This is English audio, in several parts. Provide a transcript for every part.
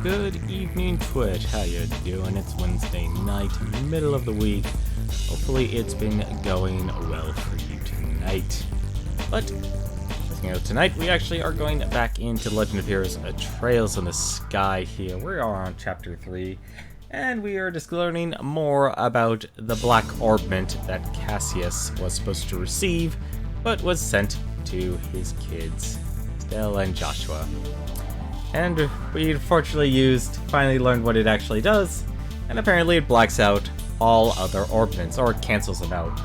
Good evening, Twitch. How you doing? It's Wednesday night, middle of the week. Hopefully it's been going well for you tonight. But, you know, tonight we actually are going back into Legend of Heroes Trails in the Sky here. We are on Chapter 3, and we are just learning more about the Black Orbment that Cassius was supposed to receive, but was sent to his kids, Stella and Joshua. And we unfortunately finally learned what it actually does, and apparently it blacks out all other orbments, or cancels them out,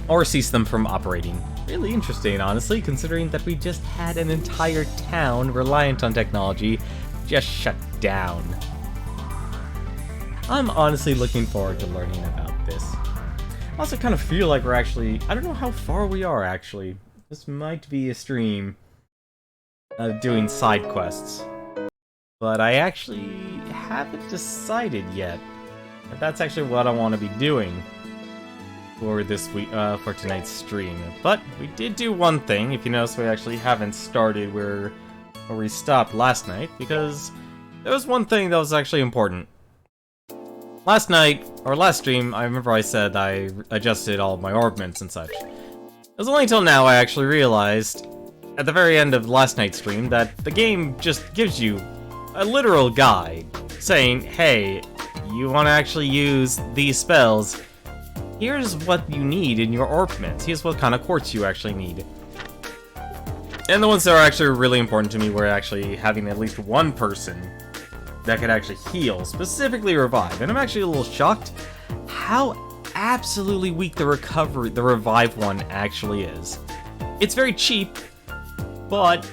or cease them from operating. Really interesting, honestly, considering that we just had an entire town reliant on technology just shut down. I'm honestly looking forward to learning about this. I also kind of feel like we're actually, I don't know how far we are actually. This might be a stream doing side quests, but I actually haven't decided yet if that's actually what I want to be doing for this week, for tonight's stream. But we did do one thing. If you notice, we actually haven't started where we stopped last night, because there was one thing that was actually important. Last night, or last stream, I remember I said I adjusted all of my orbments and such. It was only until now I actually realized at the very end of last night's stream that the game just gives you a literal guide saying, hey, you want to actually use these spells, here's what you need in your orbments, here's what kind of quartz you actually need. And the ones that are actually really important to me were actually having at least one person that could actually heal, specifically revive. And I'm actually a little shocked how absolutely weak the revive one actually is. It's very cheap, but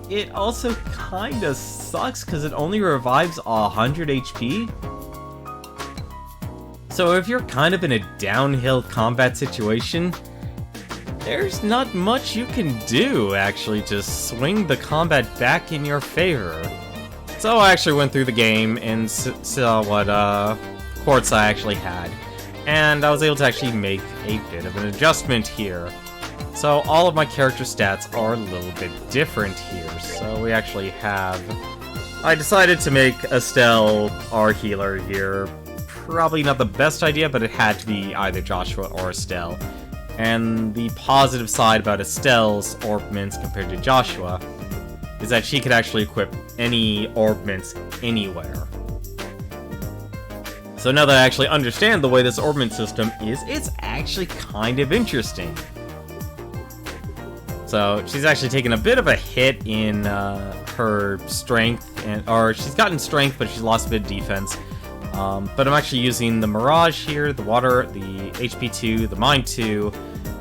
it also kinda sucks because it only revives 100 HP. So if you're kind of in a downhill combat situation, there's not much you can do actually to swing the combat back in your favor. So I actually went through the game and saw what quartz I actually had, and I was able to actually make a bit of an adjustment here. So all of my character stats are a little bit different here. So we actually have, I decided to make Estelle our healer here. Probably not the best idea, but it had to be either Joshua or Estelle. And the positive side about Estelle's orbments compared to Joshua is that she could actually equip any orbments anywhere. So now that I actually understand the way this orbment system is, it's actually kind of interesting. So she's actually taken a bit of a hit in her strength, or she's gotten strength, but she's lost a bit of defense. But I'm actually using the Mirage here, the Water, the HP 2, the Mind 2,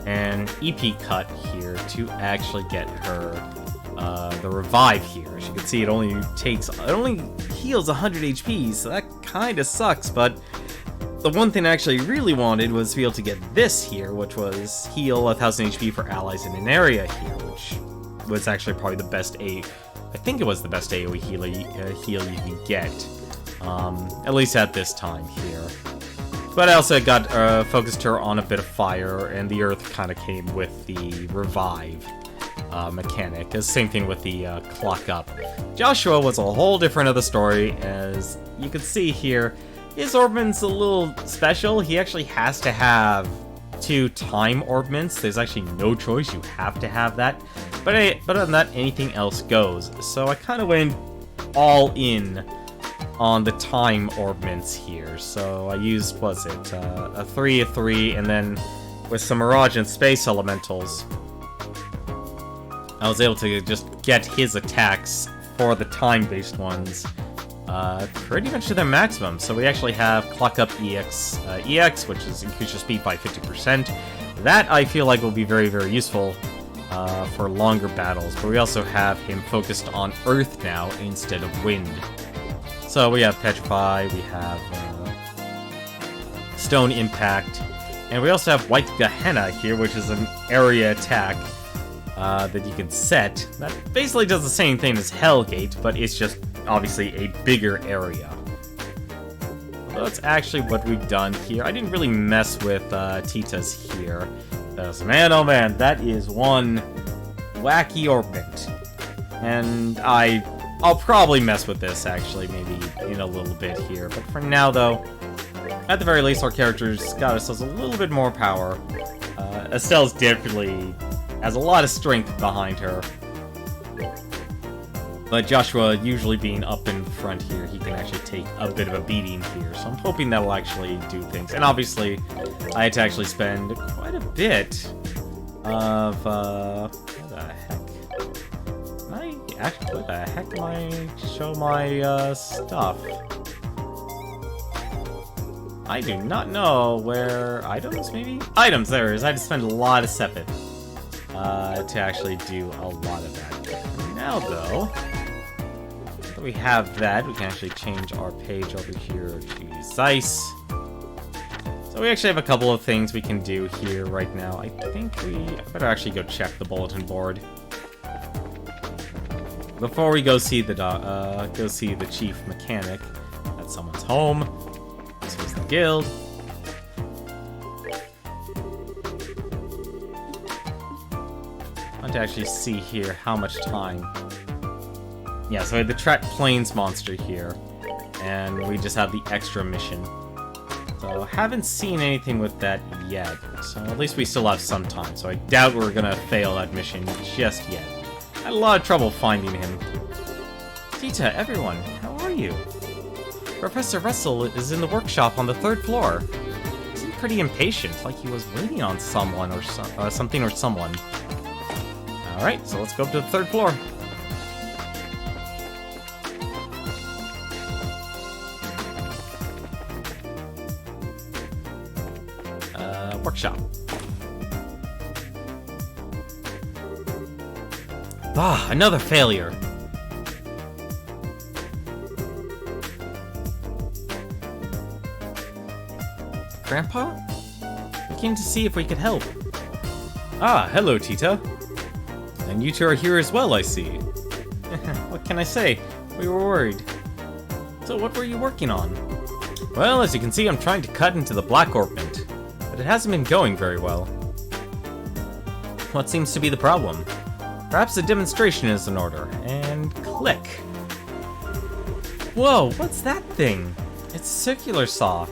and EP Cut here to actually get her the Revive here. As you can see, it only heals 100 HP, so that kind of sucks. But the one thing I actually really wanted was to be able to get this here, which was heal 1000 HP for allies in an area here, which was actually probably the best I think it was the best AoE heal you can get, at least at this time here. But I also got focused her on a bit of fire, and the earth kind of came with the revive mechanic. The same thing with the clock up. Joshua was a whole different other story, as you can see here. His orbment's a little special. He actually has to have 2 time orbments. There's actually no choice. You have to have that. But other than that, anything else goes. So I kind of went all in on the time orbments here. So I used, was it, a 3, and then with some Mirage and Space Elementals, I was able to just get his attacks for the time-based ones pretty much to their maximum. So we actually have Clock Up EX, which is increase your speed by 50%. That I feel like will be very, very useful for longer battles. But we also have him focused on Earth now instead of Wind. So we have Petrify, we have Stone Impact, and we also have White Gehenna here, which is an area attack that you can set. That basically does the same thing as Hellgate, but it's just obviously a bigger area. So that's actually what we've done here. I didn't really mess with Tita's here. Because, man, oh man, that is one wacky Orbment. And I'll probably mess with this, actually, maybe in a little bit here. But for now, though, at the very least, our characters got ourselves a little bit more power. Estelle's definitely has a lot of strength behind her. But Joshua, usually being up in front here, he can actually take a bit of a beating here. So I'm hoping that will actually do things. And obviously, I had to actually spend quite a bit of, what the heck? Where the heck am I show my, stuff? I do not know where... Items, maybe? Items, there it is. I had to spend a lot of Sepith to actually do a lot of that. Now, though, that we have that, we can actually change our page over here to Zeiss. So we actually have a couple of things we can do here right now. I think I better actually go check the bulletin board before we go see the chief mechanic at someone's home. This was the guild. I want to actually see here how much time. Yeah, so we had the Track Plains monster here, and we just have the extra mission. So haven't seen anything with that yet, so at least we still have some time, so I doubt we're gonna fail that mission just yet. I had a lot of trouble finding him. Tita, everyone, how are you? Professor Russell is in the workshop on the 3rd floor. He seemed pretty impatient, like he was waiting on someone or something or someone. Alright, so let's go up to the 3rd floor. Workshop. Ah, another failure. Grandpa? We came to see if we could help. Ah, hello, Tita. And you two are here as well, I see. What can I say? We were worried. So what were you working on? Well, as you can see, I'm trying to cut into the Black Orbment, but it hasn't been going very well. What seems to be the problem? Perhaps a demonstration is in order. And click. Whoa, what's that thing? It's a circular saw.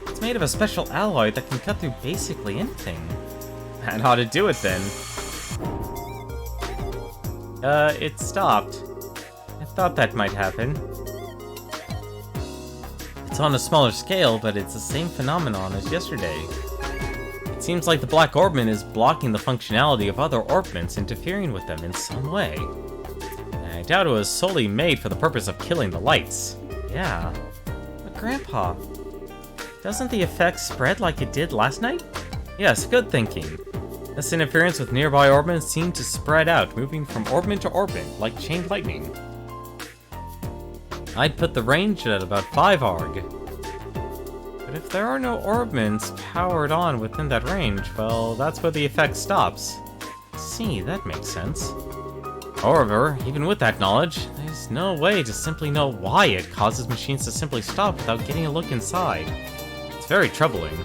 It's made of a special alloy that can cut through basically anything. And how to do it then? It stopped. I thought that might happen. It's on a smaller scale, but it's the same phenomenon as yesterday. It seems like the Black Orbment is blocking the functionality of other orbments, interfering with them in some way. I doubt it was solely made for the purpose of killing the lights. Yeah. But Grandpa, doesn't the effect spread like it did last night? Yes, good thinking. This interference with nearby orbments seemed to spread out, moving from orbment to orbment, like chained lightning. I'd put the range at about 5 ARG. But if there are no orbments powered on within that range, well, that's where the effect stops. See, that makes sense. However, even with that knowledge, there's no way to simply know why it causes machines to simply stop without getting a look inside. It's very troubling.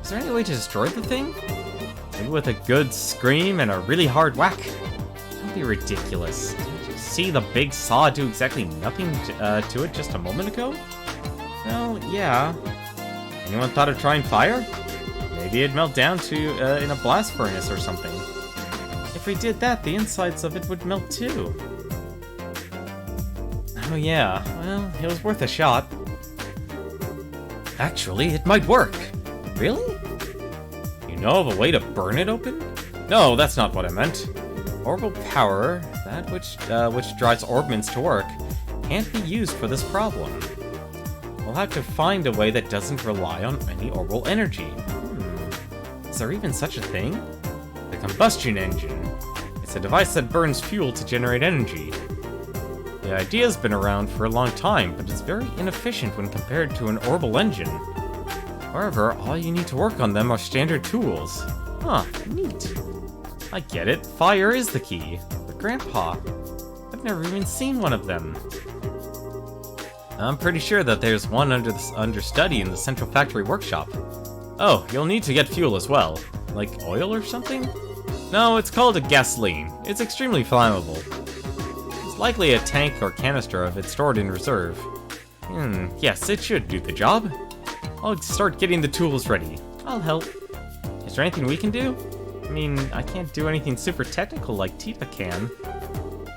Is there any way to destroy the thing? Maybe with a good scream and a really hard whack? Don't be ridiculous. Didn't you see the big saw do exactly nothing to it just a moment ago? Well, yeah. Anyone thought of trying fire? Maybe it'd melt down to in a blast furnace or something. If we did that, the insides of it would melt too. Oh yeah, well, it was worth a shot. Actually, it might work. Really? You know of a way to burn it open? No, that's not what I meant. Orbital power, that which drives orbments to work, can't be used for this problem. We'll have to find a way that doesn't rely on any orbital energy. Is there even such a thing? The combustion engine. It's a device that burns fuel to generate energy. The idea's been around for a long time, but it's very inefficient when compared to an orbital engine. However, all you need to work on them are standard tools. Huh, neat. I get it, fire is the key. But Grandpa, I've never even seen one of them. I'm pretty sure that there's one under study in the Central Factory Workshop. Oh, you'll need to get fuel as well. Like oil or something? No, it's called a gasoline. It's extremely flammable. It's likely a tank or canister of it stored in reserve. Yes, it should do the job. I'll start getting the tools ready. I'll help. Is there anything we can do? I mean, I can't do anything super technical like Tifa can.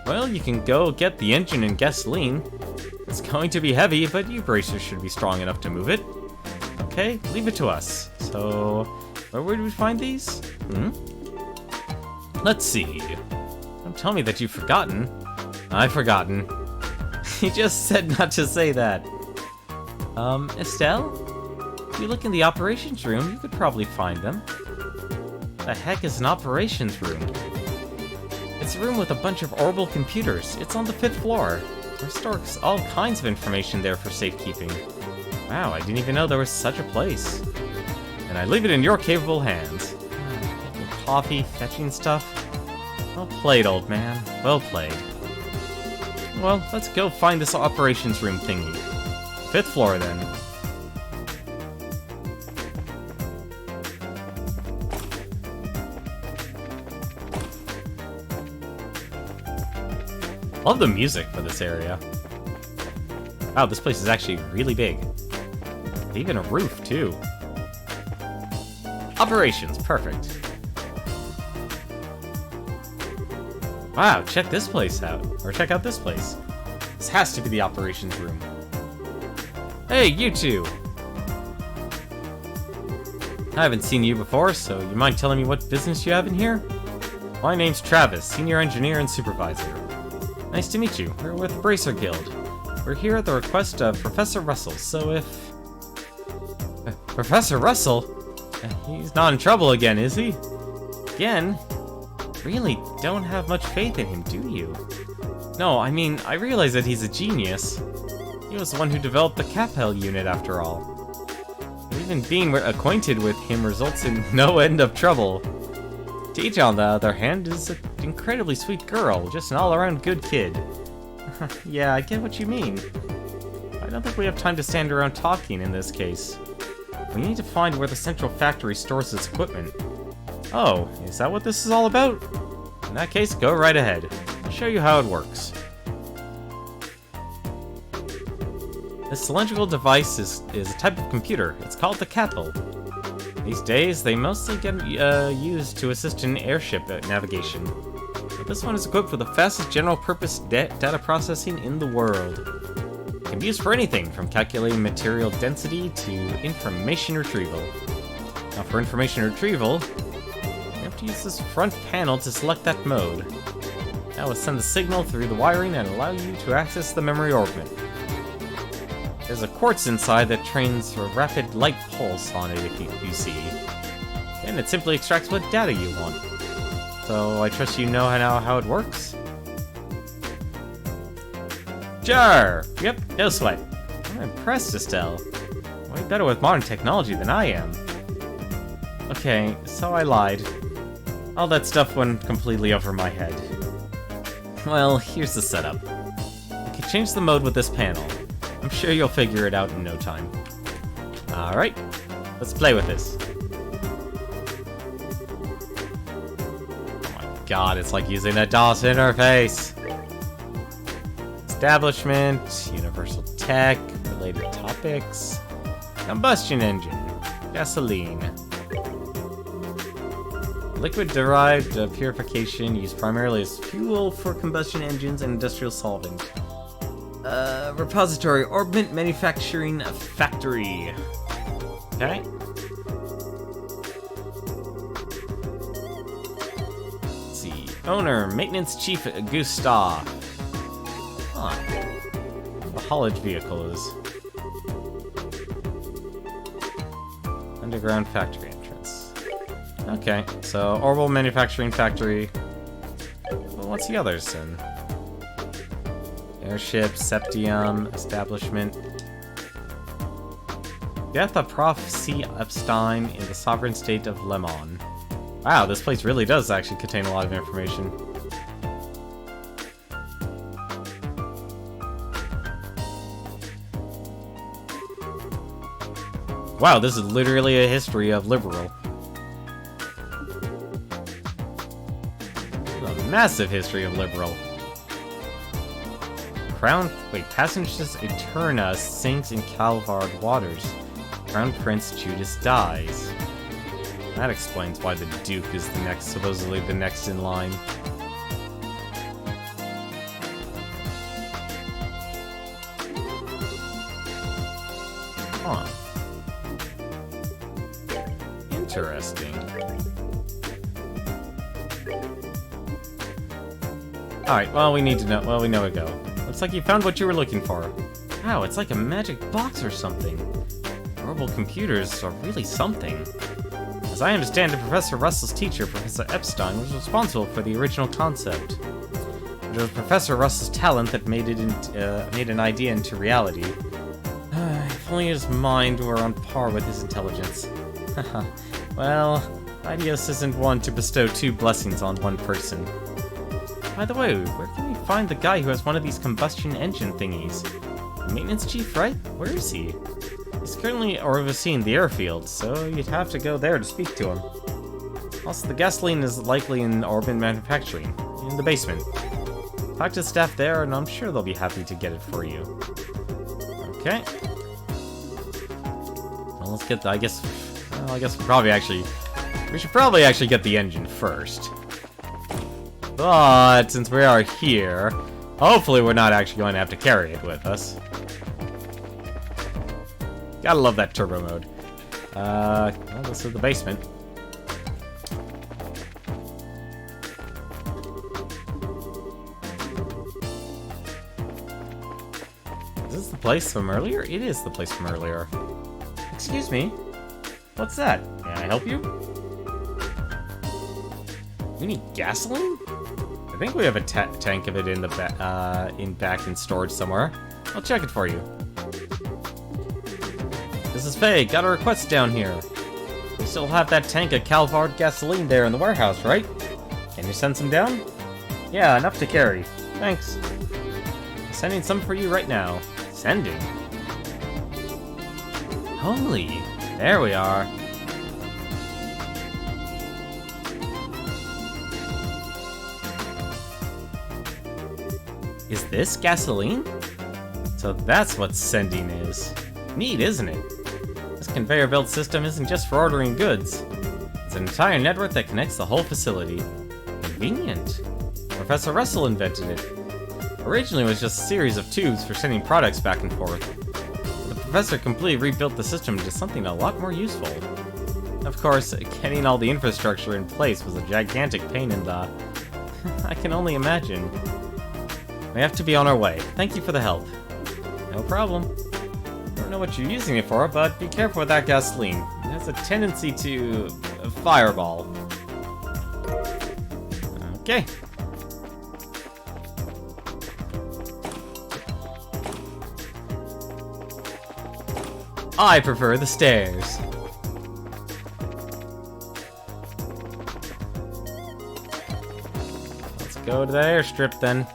Well, you can go get the engine and gasoline. It's going to be heavy, but you bracers should be strong enough to move it. Okay, leave it to us. So, where would we find these? Let's see. Don't tell me that you've forgotten. I've forgotten. He just said not to say that. Estelle? If you look in the operations room, you could probably find them. The heck is an operations room? It's a room with a bunch of orbital computers. It's on the 5th floor. There stores all kinds of information there for safekeeping. Wow, I didn't even know there was such a place. And I leave it in your capable hands. Making coffee, fetching stuff. Well played, old man. Well played. Well, let's go find this operations room thingy. 5th floor, then. Love the music for this area. Wow, this place is actually really big. Even a roof, too. Operations, perfect. Wow, check this place out. Or check out this place. This has to be the operations room. Hey, you two! I haven't seen you before, so you mind telling me what business you have in here? My name's Travis, Senior Engineer and Supervisor. Nice to meet you. We're with Bracer Guild. We're here at the request of Professor Russell, so if... Professor Russell? He's not in trouble again, is he? Again? Really don't have much faith in him, do you? No, I mean, I realize that he's a genius. He was the one who developed the Capel unit, after all. But even being acquainted with him results in no end of trouble. Teach, on the other hand, is an incredibly sweet girl, just an all-around good kid. Yeah, I get what you mean. I don't think we have time to stand around talking in this case. We need to find where the Central Factory stores its equipment. Oh, is that what this is all about? In that case, go right ahead. I'll show you how it works. This cylindrical device is a type of computer. It's called the Capel. These days, they mostly get used to assist in airship navigation. But this one is equipped with the fastest general-purpose data processing in the world. It can be used for anything, from calculating material density to information retrieval. Now, for information retrieval, you have to use this front panel to select that mode. That will send the signal through the wiring and allow you to access the memory orbment. There's a quartz inside that trains a rapid light pulse on it if you see. Then it simply extracts what data you want. So I trust you know how it works? Sure! Yep, no sweat. I'm impressed, Estelle. Way better with modern technology than I am. Okay, so I lied. All that stuff went completely over my head. Well, here's the setup. You can change the mode with this panel. I'm sure you'll figure it out in no time. Alright, let's play with this. Oh my god, it's like using a DOS interface! Establishment, universal tech, related topics, combustion engine, gasoline. Liquid-derived purification used primarily as fuel for combustion engines and industrial solvent. Repository, Orbment Manufacturing Factory. Okay. Let's see. Owner, Maintenance Chief Gustav. Huh. The haulage vehicle is. Underground factory entrance. Okay, so Orbital Manufacturing Factory. Well, what's the others then? Airship, Septium, Establishment. Death of Prof. C. Epstein in the sovereign state of Lemon. Wow, this place really does actually contain a lot of information. Wow, this is literally a history of Liberal. A massive history of Liberal. Passengers Eterna sinks in Calvard waters. Crown Prince Judas dies. That explains why the Duke is supposedly the next in line. Huh. Interesting. Alright, well, we need to know. Well, we know where to go. Looks like you found what you were looking for. Wow, it's like a magic box or something. Orbital computers are really something. As I understand it, Professor Russell's teacher, Professor Epstein, was responsible for the original concept. It was Professor Russell's talent that made an idea into reality. If only his mind were on par with his intelligence. Well, Idios isn't one to bestow two blessings on one person. By the way, where can we find the guy who has one of these combustion engine thingies? The maintenance chief, right? Where is he? He's currently overseeing the airfield, so you'd have to go there to speak to him. Also, the gasoline is likely in Orbment Manufacturing, in the basement. Talk to the staff there, and I'm sure they'll be happy to get it for you. Okay. Well, let's get the, I guess we should probably actually get the engine first. But since we are here, hopefully we're not actually going to have to carry it with us. Gotta love that turbo mode. Well, this is the basement. Is this the place from earlier? It is the place from earlier. Excuse me? What's that? Can I help you? We need gasoline? I think we have a tank of it in the back in storage somewhere. I'll check it for you. This is Faye. Got a request down here. We still have that tank of Calvard gasoline there in the warehouse, right? Can you send some down? Yeah, enough to carry. Thanks. I'm sending some for you right now. Sending? Holy. There we are. Is this gasoline? So that's what sending is. Neat, isn't it? This conveyor belt system isn't just for ordering goods. It's an entire network that connects the whole facility. Convenient. Professor Russell invented it. Originally, it was just a series of tubes for sending products back and forth. The professor completely rebuilt the system into something a lot more useful. Of course, getting all the infrastructure in place was a gigantic pain in the... I can only imagine. We have to be on our way. Thank you for the help. No problem. I don't know what you're using it for, but be careful with that gasoline. It has a tendency to fireball. Okay. I prefer the stairs. Let's go to the airstrip then.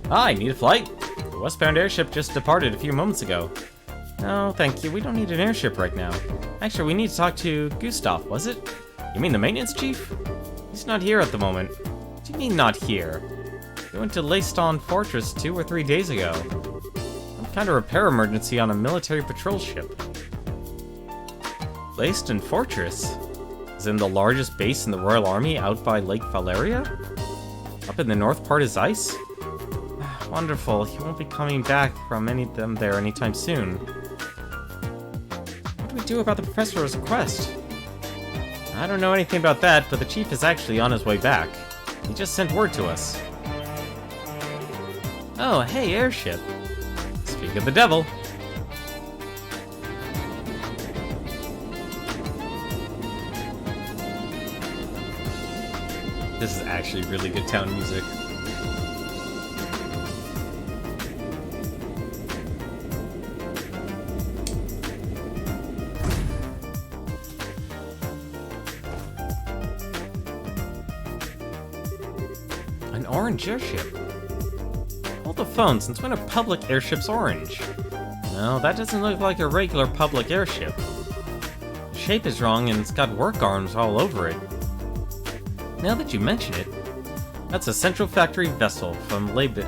Hi, need a flight? The westbound airship just departed a few moments ago. No, thank you. We don't need an airship right now. Actually, we need to talk to Gustav, was it? You mean the maintenance chief? He's not here at the moment. What do you mean not here? He went to Leiston Fortress 2 or 3 days ago. Some kind of repair emergency on a military patrol ship. Leiston Fortress? Is in the largest base in the Royal Army out by Lake Valeria? Up in the north part is ice? Wonderful, he won't be coming back from any of them there anytime soon. What do we do about the professor's request? I don't know anything about that, but the chief is actually on his way back. He just sent word to us. Oh, hey, airship. Speak of the devil. This is actually really good town music. An orange airship. Hold the phone, since when are public airships orange? No, that doesn't look like a regular public airship. The shape is wrong and it's got work arms all over it. Now that you mention it, that's a Central Factory vessel from Leibniz.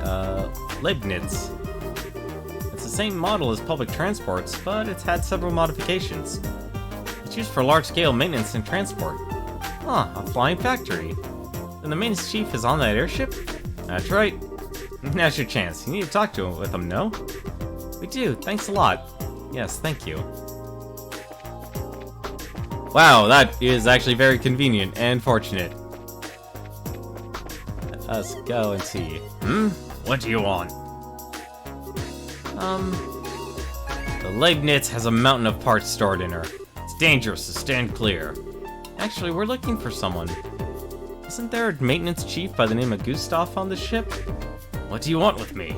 It's the same model as public transports, but it's had several modifications. It's used for large-scale maintenance and transport. Huh, a flying factory. Then the maintenance chief is on that airship? That's right. Now's your chance. You need to talk to him with him, no? We do, thanks a lot. Yes, thank you. Wow, that is actually very convenient and fortunate. Let's go and see. What do you want? The Leibniz has a mountain of parts stored in her. It's dangerous, so stand clear. Actually, we're looking for someone. Isn't there a maintenance chief by the name of Gustav on the ship? What do you want with me?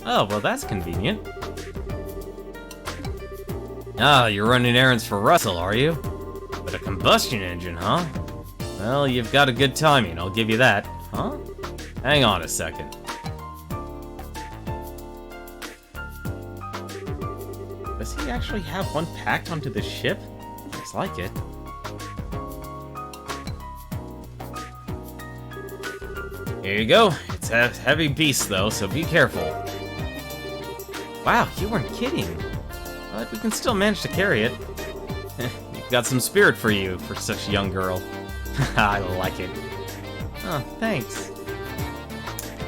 Oh, well that's convenient. Ah, you're running errands for Russell, are you? With a combustion engine, huh? Well, you've got a good timing, I'll give you that. Huh? Hang on a second. Does he actually have one packed onto the ship? Looks like it. Here you go. It's a heavy beast though, so be careful. Wow, you weren't kidding. But we can still manage to carry it. You've got some spirit for you, for such a young girl. I like it. Oh, thanks.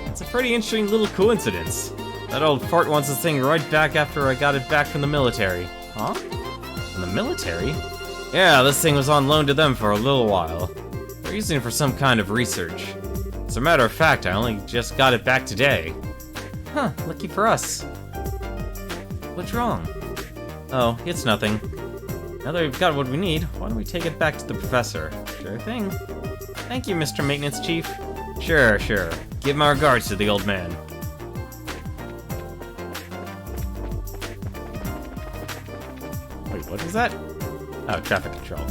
It's a pretty interesting little coincidence. That old fart wants this thing right back after I got it back from the military. Huh? From the military? Yeah, this thing was on loan to them for a little while. They're using it for some kind of research. As a matter of fact, I only just got it back today. Huh, lucky for us. What's wrong? Oh, it's nothing. Now that we've got what we need, why don't we take it back to the professor? Sure thing. Thank you, Mr. Maintenance Chief. Sure, sure. Give my regards to the old man. Wait, what is that? Oh, traffic control.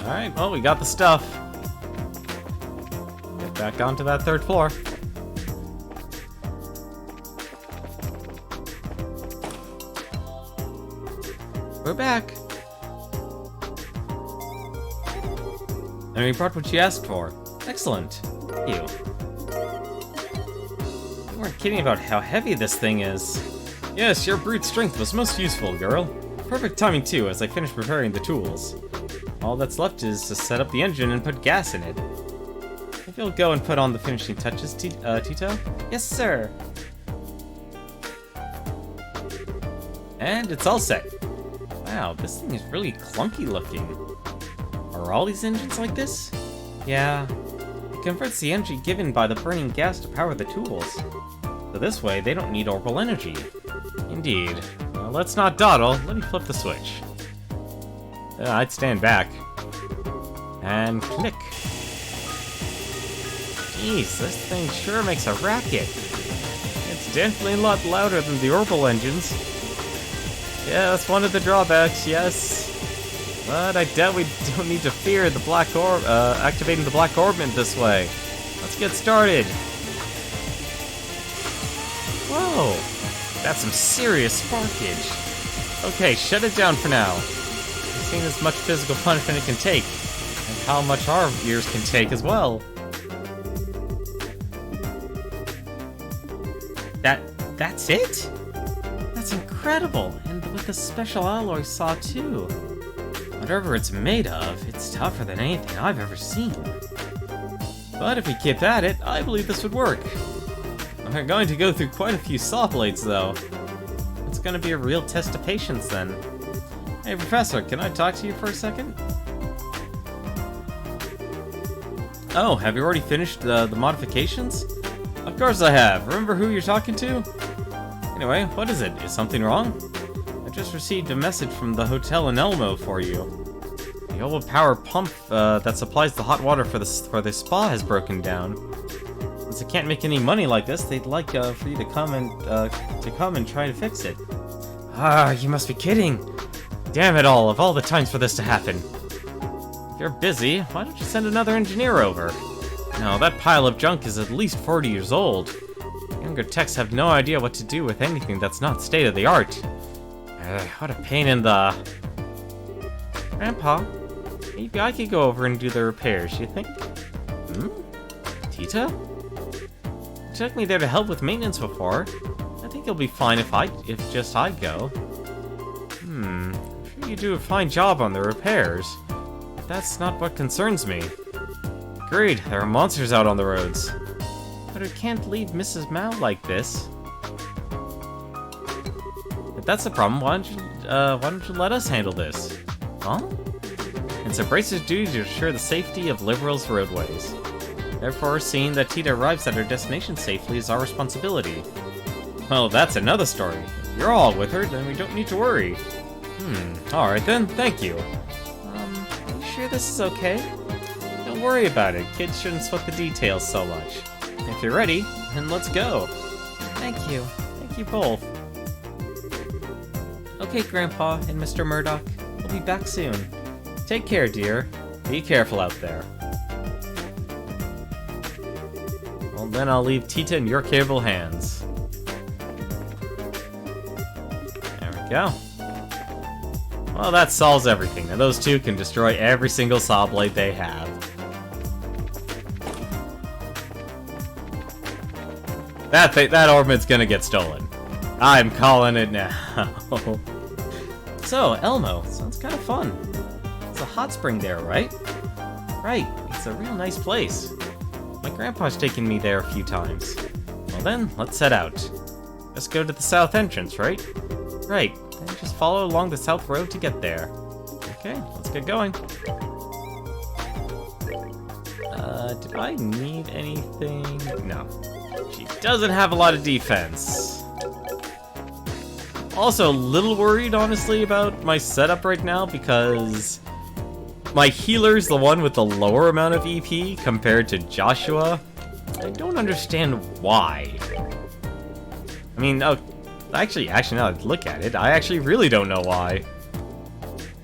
Alright, well, we got the stuff. Get back onto that third floor. We're back. And we brought what you asked for. Excellent. Thank you. You weren't kidding about how heavy this thing is. Yes, your brute strength was most useful, girl. Perfect timing too, as I finished preparing the tools. All that's left is to set up the engine and put gas in it. If you'll go and put on the finishing touches, Tito? Yes, sir. And it's all set. Wow, this thing is really clunky looking. Are all these engines like this? Yeah. It converts the energy given by the burning gas to power the tools. So this way, they don't need orbital energy. Indeed. Well, let's not dawdle. Let me flip the switch. I'd stand back. And click. Jeez, this thing sure makes a racket. It's definitely a lot louder than the orbital engines. Yeah, that's one of the drawbacks, yes. But I doubt we don't need to fear the black orb, activating the black orbment this way. Let's get started. Whoa, that's some serious sparkage. Okay, shut it down for now. We've seen as much physical punishment it can take, and how much our ears can take as That's it? That's incredible, and with the special alloy saw too. Whatever it's made of, it's tougher than anything I've ever seen. But if we keep at it, I believe this would work. We're going to go through quite a few saw blades, though. It's going to be a real test of patience, then. Hey, Professor, can I talk to you for a second? Oh, have you already finished the modifications? Of course I have. Remember who you're talking to? Anyway, what is it? Is something wrong? I just received a message from the hotel in Elmo for you. The overpower pump that supplies the hot water for the spa has broken down. Since they can't make any money like this, they'd like for you to come and try to fix it. Ah, you must be kidding! Damn it all! Of all the times for this to happen. If you're busy, why don't you send another engineer over? No, that pile of junk is at least 40 years old. Younger techs have no idea what to do with anything that's not state-of-the-art. What a pain in the... Grandpa, maybe I could go over and do the repairs, you think? Tita? You took me there to help with maintenance before. I think you'll be fine if just I go. I'm sure you do a fine job on the repairs. But that's not what concerns me. Agreed, there are monsters out on the roads. But we can't leave Mrs. Mao like this. If that's the problem, why don't you let us handle this? Huh? It's a bracer's duty to ensure the safety of Liberal's roadways. Therefore, seeing that Tita arrives at her destination safely is our responsibility. Well, that's another story. If you're all with her, then we don't need to worry. Alright then, thank you. Are you sure this is okay? Don't worry about it, kids shouldn't sweat the details so much. If you're ready, then let's go. Thank you. Thank you both. Okay, Grandpa and Mr. Murdoch. We'll be back soon. Take care, dear. Be careful out there. Well, then I'll leave Tita in your capable hands. There we go. Well, that solves everything. Now those two can destroy every single saw blade they have. That Orbment's gonna get stolen. I'm calling it now. So, Elmo, sounds kind of fun. It's a hot spring there, right? Right, it's a real nice place. My grandpa's taken me there a few times. Well then, let's set out. Let's go to the south entrance, right? Right, then just follow along the south road to get there. Okay, let's get going. Did I need anything? No. She doesn't have a lot of defense. Also, a little worried, honestly, about my setup right now, because my healer's the one with the lower amount of EP compared to Joshua. I don't understand why. I mean, oh, actually, now that I look at it, I actually really don't know why.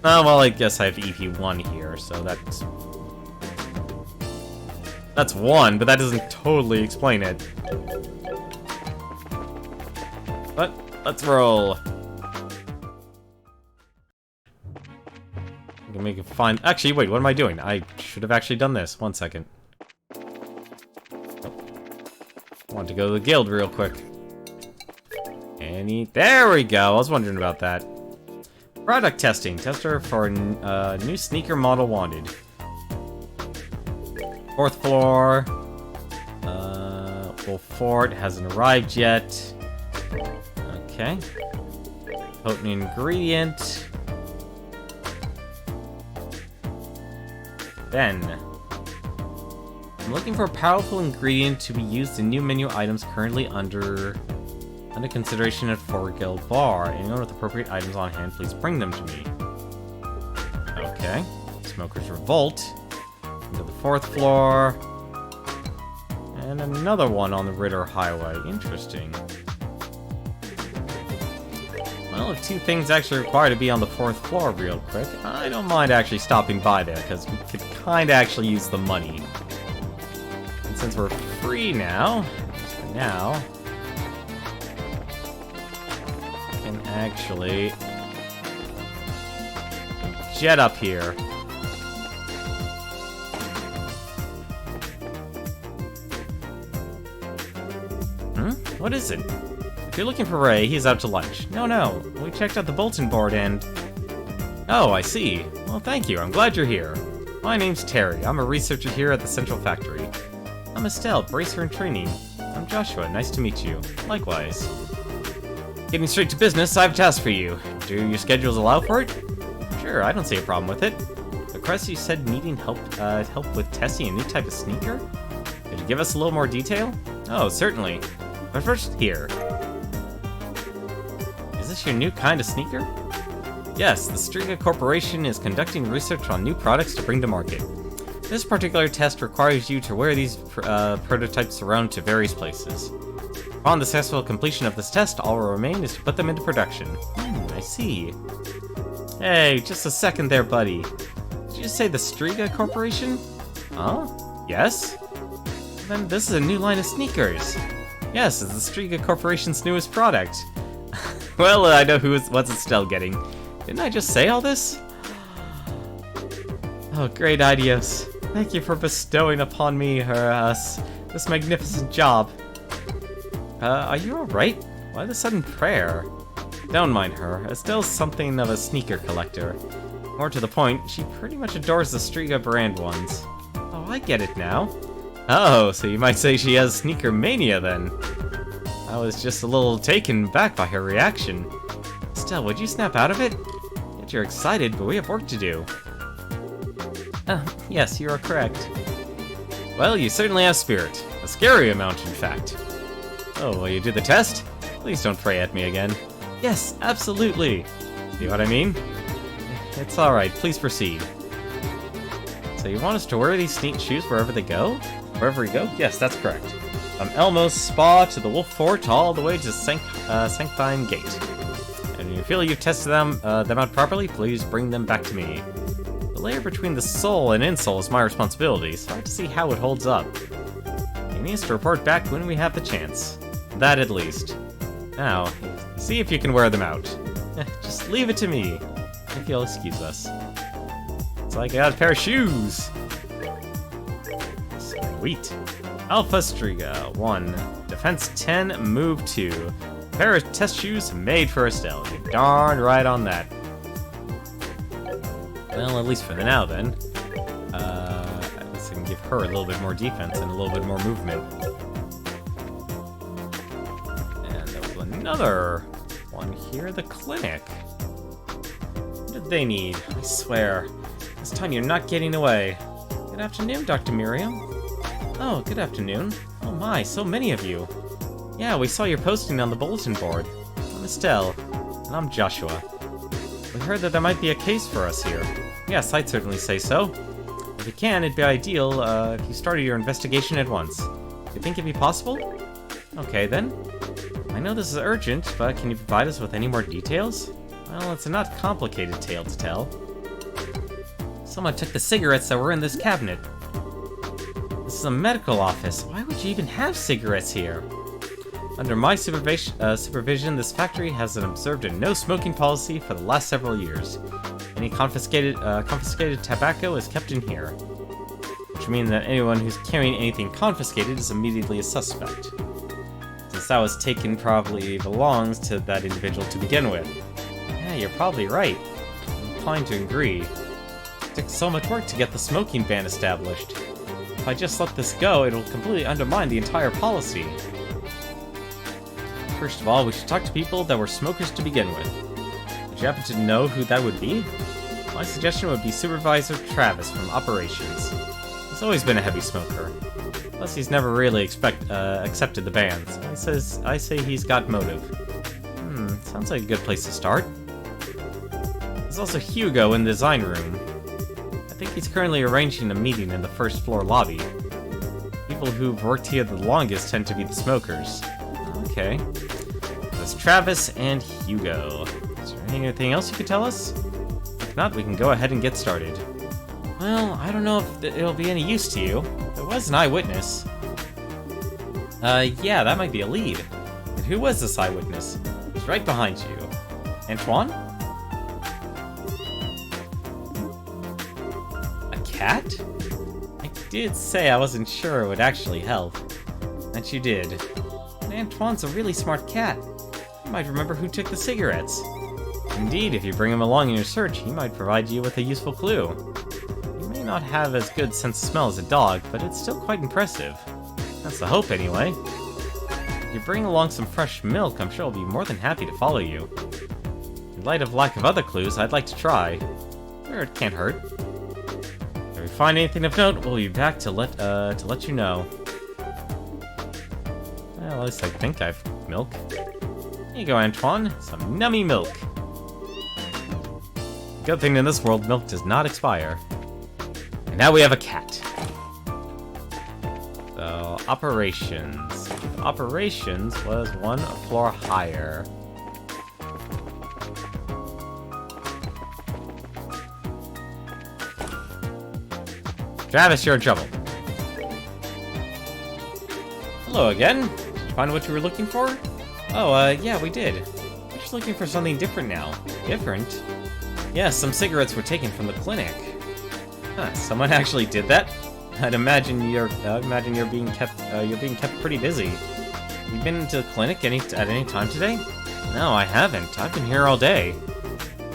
Well, I guess I have EP1 here, so that's one, but that doesn't totally explain it. But let's roll. I can make it fine. Actually, wait, what am I doing? I should have actually done this. 1 second. Oh. I want to go to the guild real quick. There we go. I was wondering about that. Product testing. Tester for new sneaker model wanted. 4th floor. Full fort hasn't arrived yet. Okay. Potent ingredient. Then, I'm looking for a powerful ingredient to be used in new menu items currently under consideration at 4 Guild Bar. Anyone with appropriate items on hand, please bring them to me. Okay. Smoker's Revolt. Into the 4th floor. And another one on the Ritter Highway. Interesting. Well, if 2 things actually require to be on the 4th floor real quick, I don't mind actually stopping by there, because we could kind of actually use the money. And since we're free now, for now, I can actually jet up here. What is it? you're looking for Ray, he's out to lunch. No, we checked out the bulletin board and... Oh, I see. Well, thank you, I'm glad you're here. My name's Terry, I'm a researcher here at the Central Factory. I'm Estelle, bracer in training. I'm Joshua, nice to meet you. Likewise. Getting straight to business, I have a task for you. Do your schedules allow for it? Sure, I don't see a problem with it. The Cressy said needing help with testing a new type of sneaker? Could you give us a little more detail? Oh, certainly. But first, here. Is this your new kind of sneaker? Yes, the Striga Corporation is conducting research on new products to bring to market. This particular test requires you to wear these prototypes around to various places. Upon the successful completion of this test, all will remain is to put them into production. I see. Hey, just a second there, buddy. Did you just say the Striga Corporation? Huh? Yes? Then this is a new line of sneakers. Yes, it's the Striga Corporation's newest product. Well, I know what's Estelle getting. Didn't I just say all this? Oh, great ideas. Thank you for bestowing upon me this magnificent job. Are you alright? Why the sudden prayer? Don't mind her. Estelle's something of a sneaker collector. More to the point, she pretty much adores the Striga brand ones. Oh, I get it now. Oh, so you might say she has sneaker mania then. I was just a little taken back by her reaction. Estelle, would you snap out of it? Yet you're excited, but we have work to do. Yes, you are correct. Well, you certainly have spirit. A scary amount, in fact. Oh, will you do the test? Please don't pray at me again. Yes, absolutely. See what I mean? It's alright, please proceed. So you want us to wear these sneak shoes wherever they go? Wherever we go? Yes, that's correct. From Elmo's Spa to the Wolf Fort, all the way to Sanctine Gate. And if you feel you've tested them out properly, please bring them back to me. The layer between the sole and insole is my responsibility, so I have to see how it holds up. You need us to report back when we have the chance. That at least. Now, see if you can wear them out. Just leave it to me, if you'll excuse us. It's like I got a pair of shoes! Sweet. Alpha Striga 1. Defense 10, move 2. Pair of test shoes made for Estelle. You're darn right on that. Well, at least for now then. At least I can give her a little bit more defense and a little bit more movement. And there was another one here, the clinic. What did they need? I swear. This time you're not getting away. Good afternoon, Dr. Miriam. Oh, good afternoon. Oh my, so many of you. Yeah, we saw your posting on the bulletin board. I'm Estelle. And I'm Joshua. We heard that there might be a case for us here. Yes, I'd certainly say so. If you can, it'd be ideal if you started your investigation at once. You think it'd be possible? Okay, then. I know this is urgent, but can you provide us with any more details? Well, it's a not complicated tale to tell. Someone took the cigarettes that were in this cabinet. This is a medical office. Why would you even have cigarettes here? Under my supervision, this factory has observed a no-smoking policy for the last several years. Any confiscated tobacco is kept in here, which means that anyone who's carrying anything confiscated is immediately a suspect. Since that was taken, probably belongs to that individual to begin with. Yeah, you're probably right. I'm inclined to agree. It took so much work to get the smoking ban established. If I just let this go, it'll completely undermine the entire policy. First of all, we should talk to people that were smokers to begin with. Would you happen to know who that would be? My suggestion would be Supervisor Travis from Operations. He's always been a heavy smoker. Plus, he's never really accepted the ban, so I say he's got motive. Sounds like a good place to start. There's also Hugo in the design room. I think he's currently arranging a meeting in the first floor lobby. People who've worked here the longest tend to be the smokers. Okay. There's Travis and Hugo. Is there anything else you could tell us? If not, we can go ahead and get started. Well, I don't know if it'll be any use to you. There was an eyewitness. Yeah, that might be a lead. And who was this eyewitness? He's right behind you. Antoine? A cat? I did say I wasn't sure it would actually help. And you did. And Antoine's a really smart cat. You might remember who took the cigarettes. Indeed, if you bring him along in your search, he might provide you with a useful clue. He may not have as good sense of smell as a dog, but it's still quite impressive. That's the hope, anyway. If you bring along some fresh milk, I'm sure I'll be more than happy to follow you. In light of lack of other clues, I'd like to try. Sure, it can't hurt. If we find anything of note, we'll be back to let you know. Well, at least I think I've milk. Here you go, Antoine. Some nummy milk. Good thing in this world, milk does not expire. And now we have a cat. So, operations. Operations was one floor higher. Travis, you're in trouble. Hello again. Did you find what you were looking for? Oh, yeah, we did. We're just looking for something different now. Different? Yes, some cigarettes were taken from the clinic. Huh, someone actually did that? I'd imagine you're being kept pretty busy. You been to the clinic at any time today? No, I haven't. I've been here all day.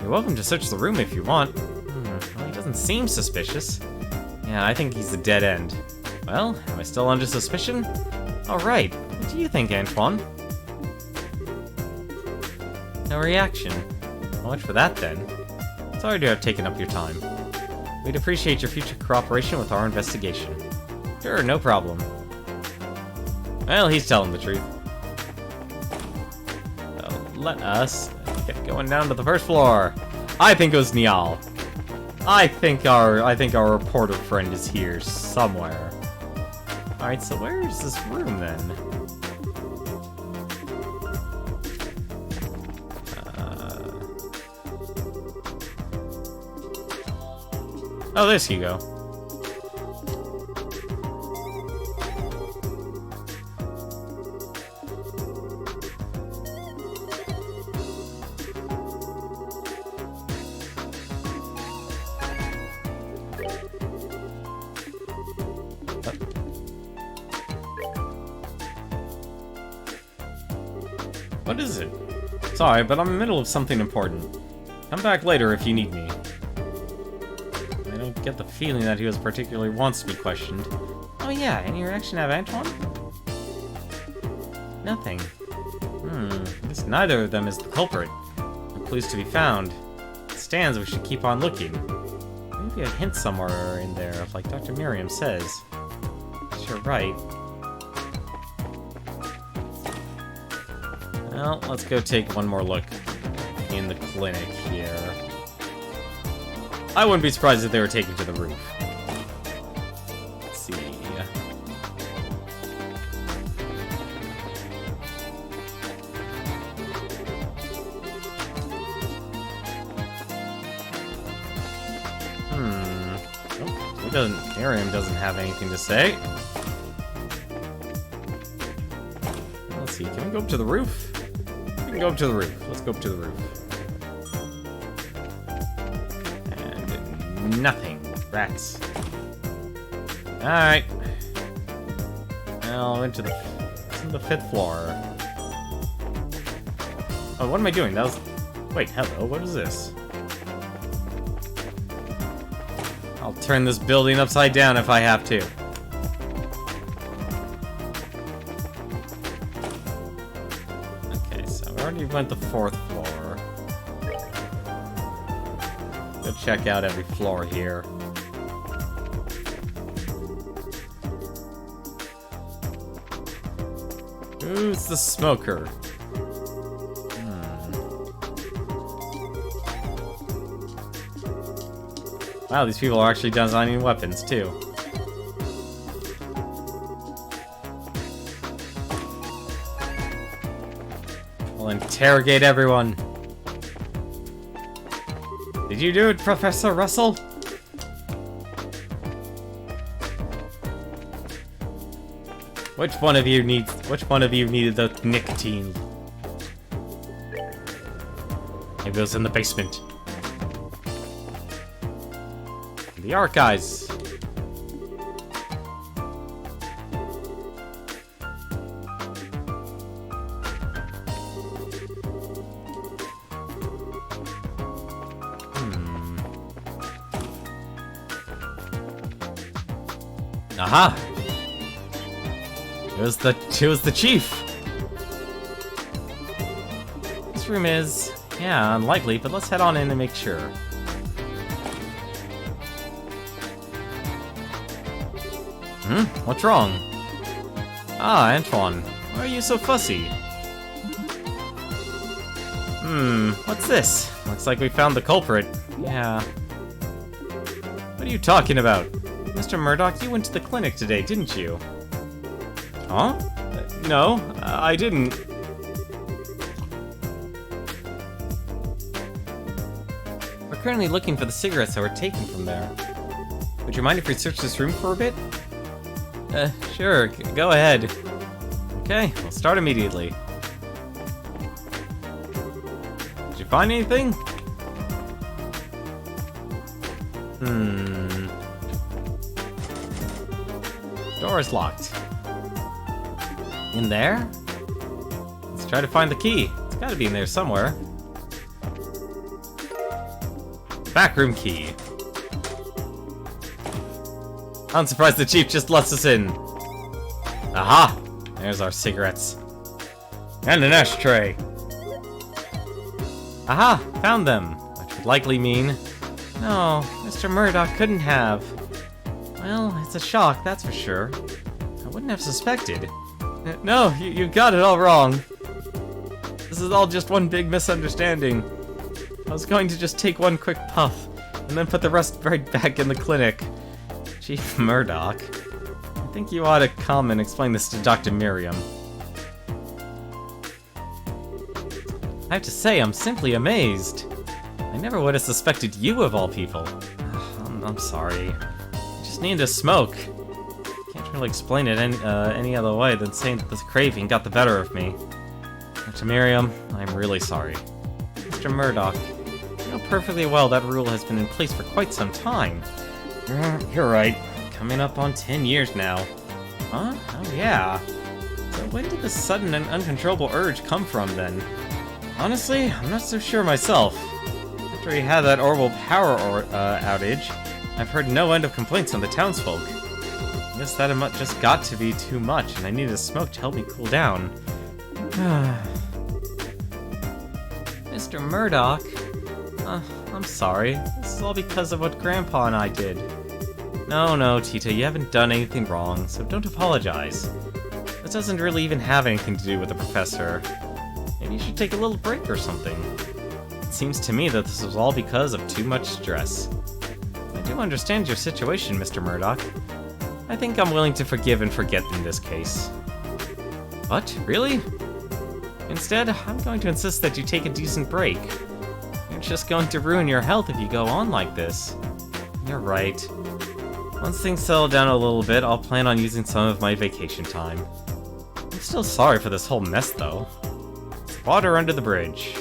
You're welcome to search the room if you want. Well, he doesn't seem suspicious. Yeah, I think he's a dead end. Well, am I still under suspicion? Alright, what do you think, Antoine? No reaction. Not much for that, then. Sorry to have taken up your time. We'd appreciate your future cooperation with our investigation. Sure, no problem. Well, he's telling the truth. So, let us get going down to the first floor. I think it was Niall. I think our reporter friend is here somewhere. Alright, so where is this room then? Oh, there you go. What is it? Sorry, but I'm in the middle of something important. Come back later if you need me. I don't get the feeling that he was particularly wants to be questioned. Oh yeah, any reaction out of Antoine? Nothing. I guess neither of them is the culprit. No clues to be found. It stands we should keep on looking. Maybe a hint somewhere in there, like Dr. Miriam says. You're right. Well, let's go take one more look in the clinic here. I wouldn't be surprised if they were taken to the roof. Let's see. Oh, Miriam doesn't have anything to say. Let's see, can we go up to the roof? We can go up to the roof. Let's go up to the roof. And nothing. Rats. Alright. Well, into the 5th floor. Oh, what am I doing? That was... Wait, hello, what is this? I'll turn this building upside down if I have to. Okay, so we already went the 4th floor. Go check out every floor here. Who's the smoker? Wow, these people are actually designing weapons, too. We'll interrogate everyone. Did you do it, Professor Russell? Which one of you needed the nicotine? Maybe it was in the basement. The archives. Aha! It was the chief! This room is, yeah, unlikely, but let's head on in and make sure. What's wrong? Ah, Antoine. Why are you so fussy? What's this? Looks like we found the culprit. Yeah. What are you talking about? Mr. Murdoch, you went to the clinic today, didn't you? Huh? No, I didn't. We're currently looking for the cigarettes that were taken from there. Would you mind if we search this room for a bit? Sure, go ahead. Okay, we'll start immediately. Did you find anything? Door is locked. In there? Let's try to find the key. It's gotta be in there somewhere. Backroom key. I'm surprised the chief just lets us in. Aha! There's our cigarettes. And an ashtray. Aha! Found them. Which would likely mean... No, Mr. Murdoch couldn't have. Well, it's a shock, that's for sure. I wouldn't have suspected. No, you got it all wrong. This is all just one big misunderstanding. I was going to just take one quick puff, and then put the rest right back in the clinic. Chief Murdoch, I think you ought to come and explain this to Dr. Miriam. I have to say, I'm simply amazed. I never would have suspected you of all people. I'm sorry. I just need to smoke. Can't really explain it any other way than saying that this craving got the better of me. Dr. Miriam, I'm really sorry. Mr. Murdoch, you know perfectly well that rule has been in place for quite some time. You're right. Coming up on 10 years now. Huh? Oh yeah. So when did this sudden and uncontrollable urge come from then? Honestly, I'm not so sure myself. After we had that horrible power outage, I've heard no end of complaints from the townsfolk. I guess that just got to be too much, and I needed a smoke to help me cool down. Mr. Murdoch? I'm sorry. This is all because of what Grandpa and I did. No, Tita, you haven't done anything wrong, so don't apologize. This doesn't really even have anything to do with the professor. Maybe you should take a little break or something. It seems to me that this was all because of too much stress. I do understand your situation, Mr. Murdoch. I think I'm willing to forgive and forget in this case. What? Really? Instead, I'm going to insist that you take a decent break. You're just going to ruin your health if you go on like this. You're right. Once things settle down a little bit, I'll plan on using some of my vacation time. I'm still sorry for this whole mess, though. Water under the bridge.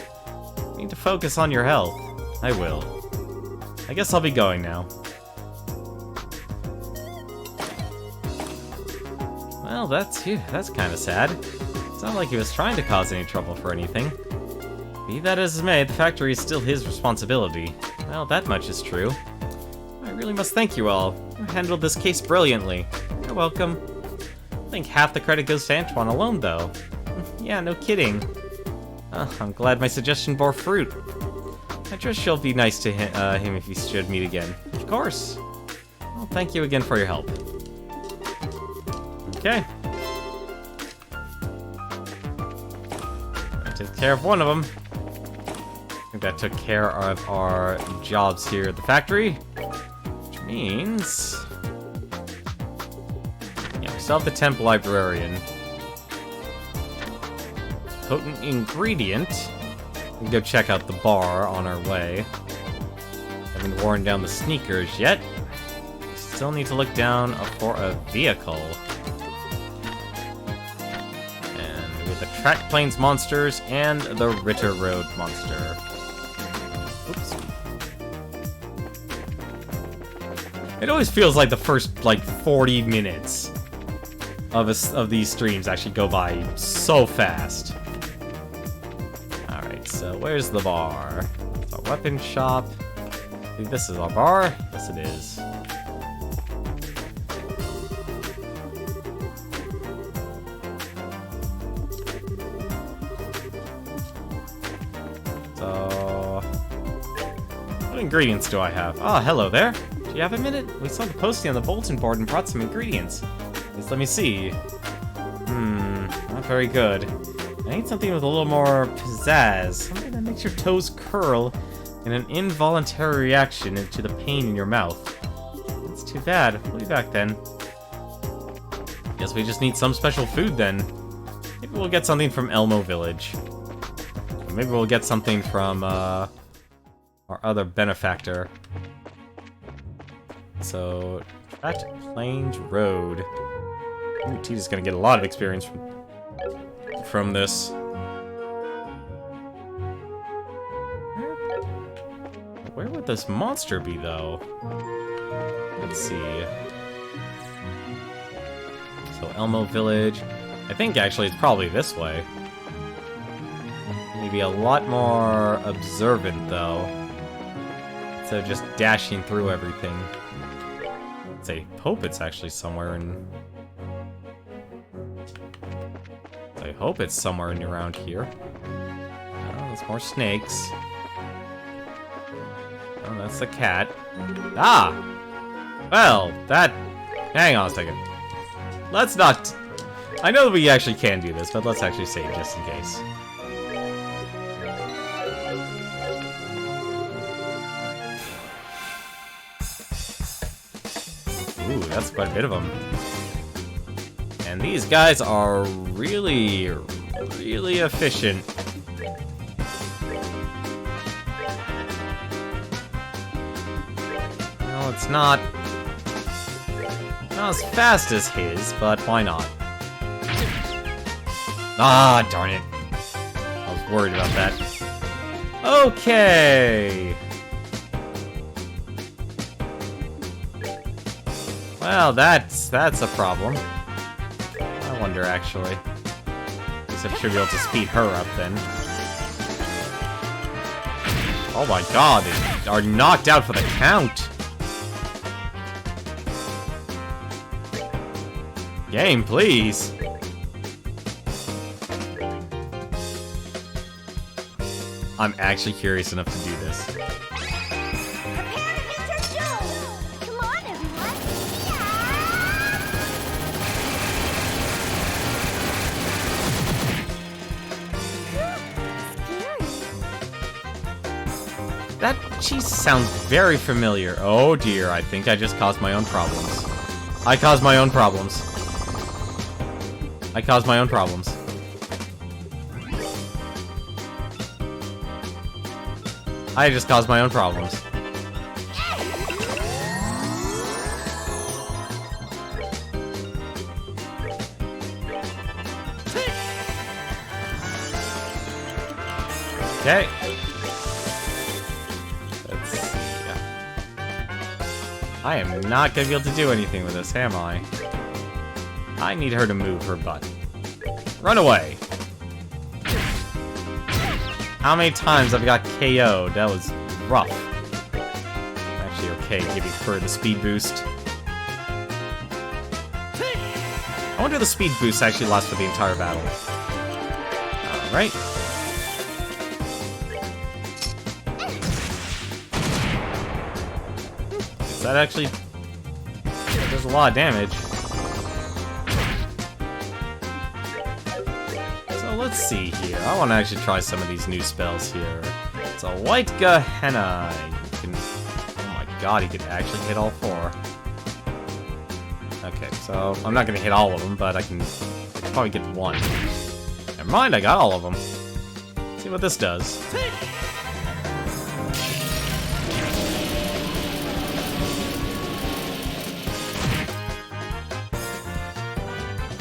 You need to focus on your health. I will. I guess I'll be going now. Well, that's kind of sad. It's not like he was trying to cause any trouble for anything. Be that as it may, the factory is still his responsibility. Well, that much is true. I really must thank you all. You handled this case brilliantly. You're welcome. I think half the credit goes to Antoine alone, though. Yeah, no kidding. I'm glad my suggestion bore fruit. I trust you'll be nice to him if you should meet again. Of course. Well, thank you again for your help. Okay. I took care of one of them. I think that took care of our jobs here at the factory. Which means... yeah, we still have the temp librarian. Potent ingredient. We can go check out the bar on our way. Haven't worn down the sneakers yet. Still need to look down for a vehicle. And with the Track Plains monsters and the Ritter Road monster. Oops. It always feels like the first 40 minutes of these streams actually go by so fast. So where's the bar? It's our weapon shop. I think this is our bar. Yes, it is. What ingredients do I have? Oh, hello there. Do you have a minute? We saw the posting on the bulletin board and brought some ingredients. Just let me see. Not very good. I need something with a little more pizzazz. Something that makes your toes curl in an involuntary reaction to the pain in your mouth. That's too bad. We'll be back then. Guess we just need some special food then. Maybe we'll get something from Elmo Village. Or maybe we'll get something from, our other benefactor. So, Trapped Plains Road. Ooh, Tita's gonna get a lot of experience from this. Where would this monster be, though? Let's see. So, Elmo Village. I think, actually, it's probably this way. Maybe a lot more observant, though. Instead of just dashing through everything. I hope it's actually somewhere in... I hope it's somewhere in around here. Oh, there's more snakes. Oh, that's the cat. Ah! Well, that... Hang on a second. Let's not... I know that we actually can do this, but let's actually save just in case. Ooh, that's quite a bit of them. And these guys are really, really efficient. Well, it's not as fast as his, but why not? Ah, darn it. I was worried about that. Okay. Well, that's a problem. I wonder, actually. I guess I should be able to speed her up, then. Oh my god, they are knocked out for the count! Game, please! I'm actually curious enough to do this. That cheese sounds very familiar. Oh dear, I think I just caused my own problems. I caused my own problems. I caused my own problems. I just caused my own problems. Okay. Let's see. I am not gonna be able to do anything with this, am I? I need her to move her butt. Run away! How many times I've got KO'd? That was rough. Actually, okay, give her the speed boost. I wonder if the speed boost actually lasts for the entire battle. Alright. That actually does a lot of damage. So let's see here. I want to actually try some of these new spells here. It's a White Gehenna. Oh my god, he could actually hit all four. Okay, so I'm not going to hit all of them, but I can probably get one. Never mind, I got all of them. Let's see what this does.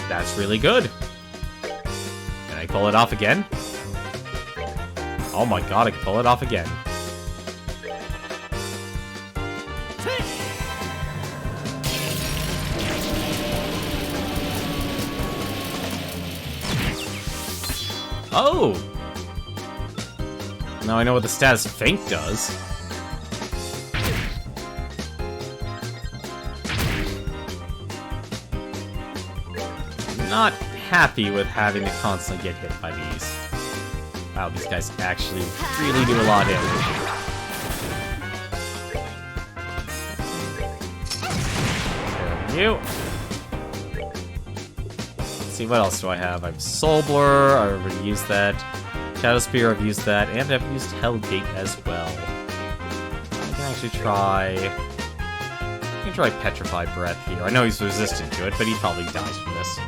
That's really good. Can I pull it off again? Oh my god, I can pull it off again. Oh! Now I know what the status Feint does. Not happy with having to constantly get hit by these. Wow, these guys actually really do a lot of damage. You. Let's see, what else do I have? I have Soul Blur, I already used that. Shadow Spear, I've used that, and I've used Hellgate as well. I can actually try... I can try Petrify Breath here. I know he's resistant to it, but he probably dies from this.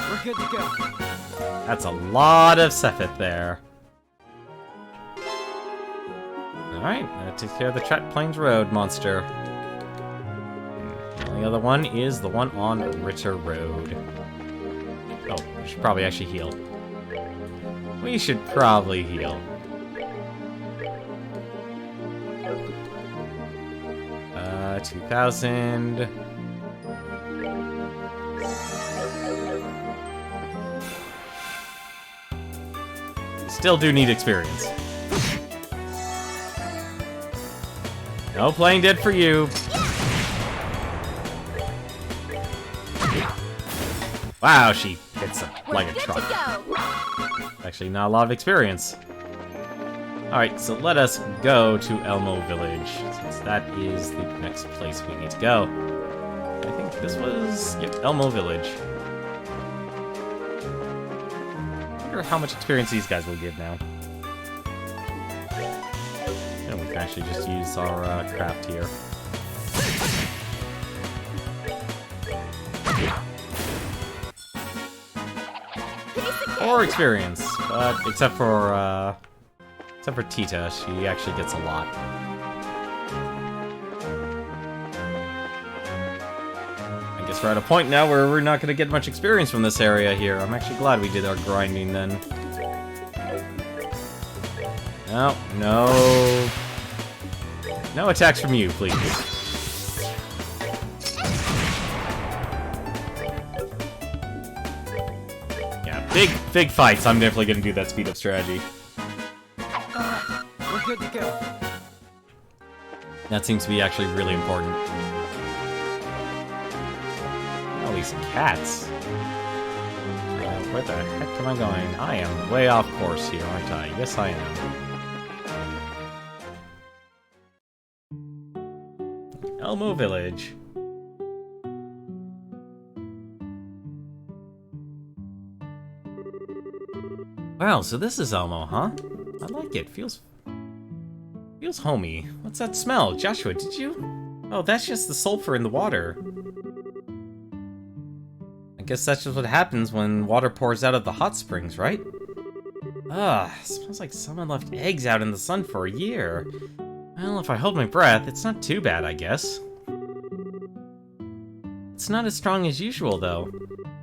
We're good to go. That's a lot of Sephiroth there. Alright, that takes care of the Tret Plains Road monster. The only other one is the one on Ritter Road. Oh, we should probably actually heal. We should probably heal. 2,000... Still do need experience. No playing dead for you. Wow, she hits him like a truck. Actually, not a lot of experience. Alright, so let us go to Elmo Village, since that is the next place we need to go. I think this was... Yep, Elmo Village. I wonder how much experience these guys will give now. And we can actually just use our craft here. Or experience, but except for Tita, she actually gets a lot. I guess we're at a point now where we're not going to get much experience from this area here. I'm actually glad we did our grinding then. No, no. No attacks from you, please. Big fights, I'm definitely gonna do that speed up strategy. We're good to go. That seems to be actually really important. All these cats. Where the heck am I going? I am way off course here, aren't I? Yes, I am. Elmo Village. Wow, so this is Elmo, huh? I like it. Feels homey. What's that smell? Joshua, did you? Oh, that's just the sulfur in the water. I guess that's just what happens when water pours out of the hot springs, right? Smells like someone left eggs out in the sun for a year. Well, if I hold my breath, it's not too bad, I guess. It's not as strong as usual, though.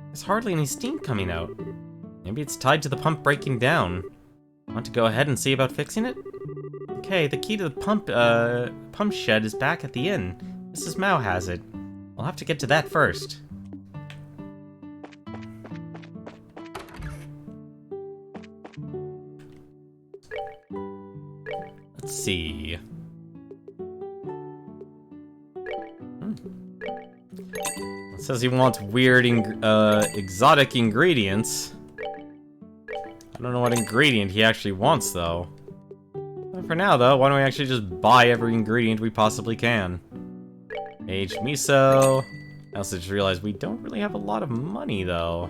There's hardly any steam coming out. Maybe it's tied to the pump breaking down. Want to go ahead and see about fixing it? Okay, the key to the pump shed is back at the inn. Mrs. Mao has it. I'll have to get to that first. Let's see. It says he wants weird, exotic ingredients. I don't know what ingredient he actually wants, though. But for now, though, why don't we actually just buy every ingredient we possibly can? Aged miso. I also just realized we don't really have a lot of money, though.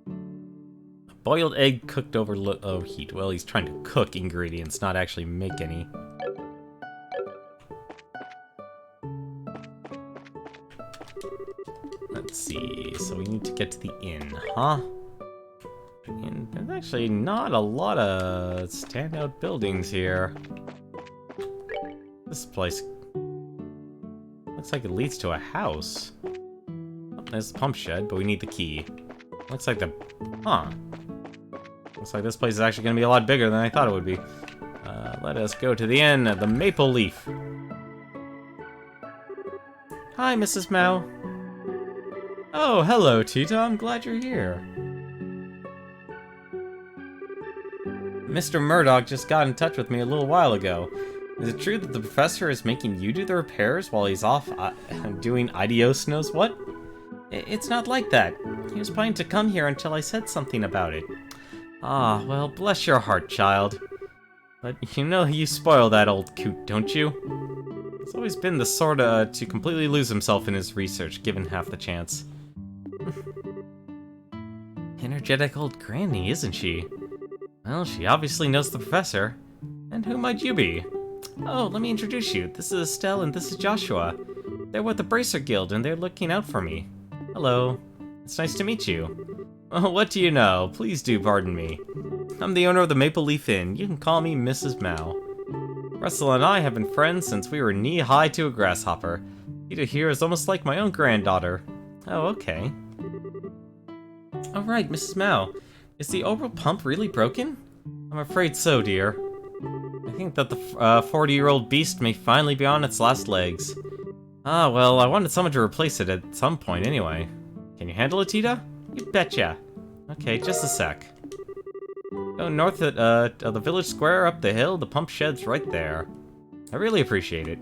A boiled egg cooked over low heat. Well, he's trying to cook ingredients, not actually make any. Let's see. So we need to get to the inn, huh? And there's actually not a lot of standout buildings here. This place looks like it leads to a house. Oh, there's the pump shed, but we need the key. Looks like the... Huh. Looks like this place is actually going to be a lot bigger than I thought it would be. Let us go to the inn, the Maple Leaf. Hi, Mrs. Mao. Oh, hello, Tita. I'm glad you're here. Mr. Murdoch just got in touch with me a little while ago. Is it true that the professor is making you do the repairs while he's off doing Idios knows what? It's not like that. He was planning to come here until I said something about it. Ah, well, bless your heart, child. But you know you spoil that old coot, don't you? He's always been the sort to completely lose himself in his research, given half the chance. Energetic old granny, isn't she? Well, she obviously knows the professor. And who might you be? Oh, let me introduce you. This is Estelle and this is Joshua. They're with the Bracer Guild and they're looking out for me. Hello. It's nice to meet you. Oh, what do you know? Please do pardon me. I'm the owner of the Maple Leaf Inn. You can call me Mrs. Mao. Russell and I have been friends since we were knee-high to a grasshopper. Ida here is almost like my own granddaughter. Oh, okay. Oh, right, Mrs. Mao. Is the orbital pump really broken? I'm afraid so, dear. I think that the 40-year-old beast may finally be on its last legs. Ah, well, I wanted someone to replace it at some point anyway. Can you handle it, Tita? You betcha. Okay, just a sec. Go north of the village square, up the hill, the pump shed's right there. I really appreciate it.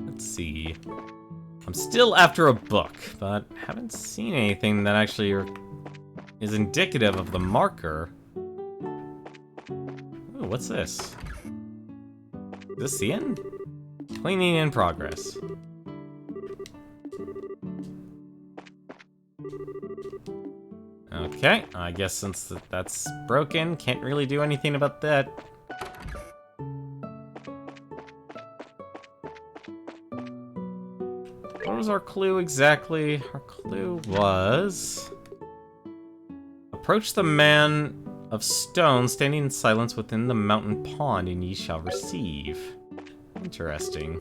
Let's see. I'm still after a book, but haven't seen anything that actually is indicative of the marker. Ooh, what's this? Is this the end? Cleaning in progress. Okay, I guess since that's broken, can't really do anything about that. What was our clue exactly? Our clue was... approach the man of stone standing in silence within the mountain pond and ye shall receive. Interesting.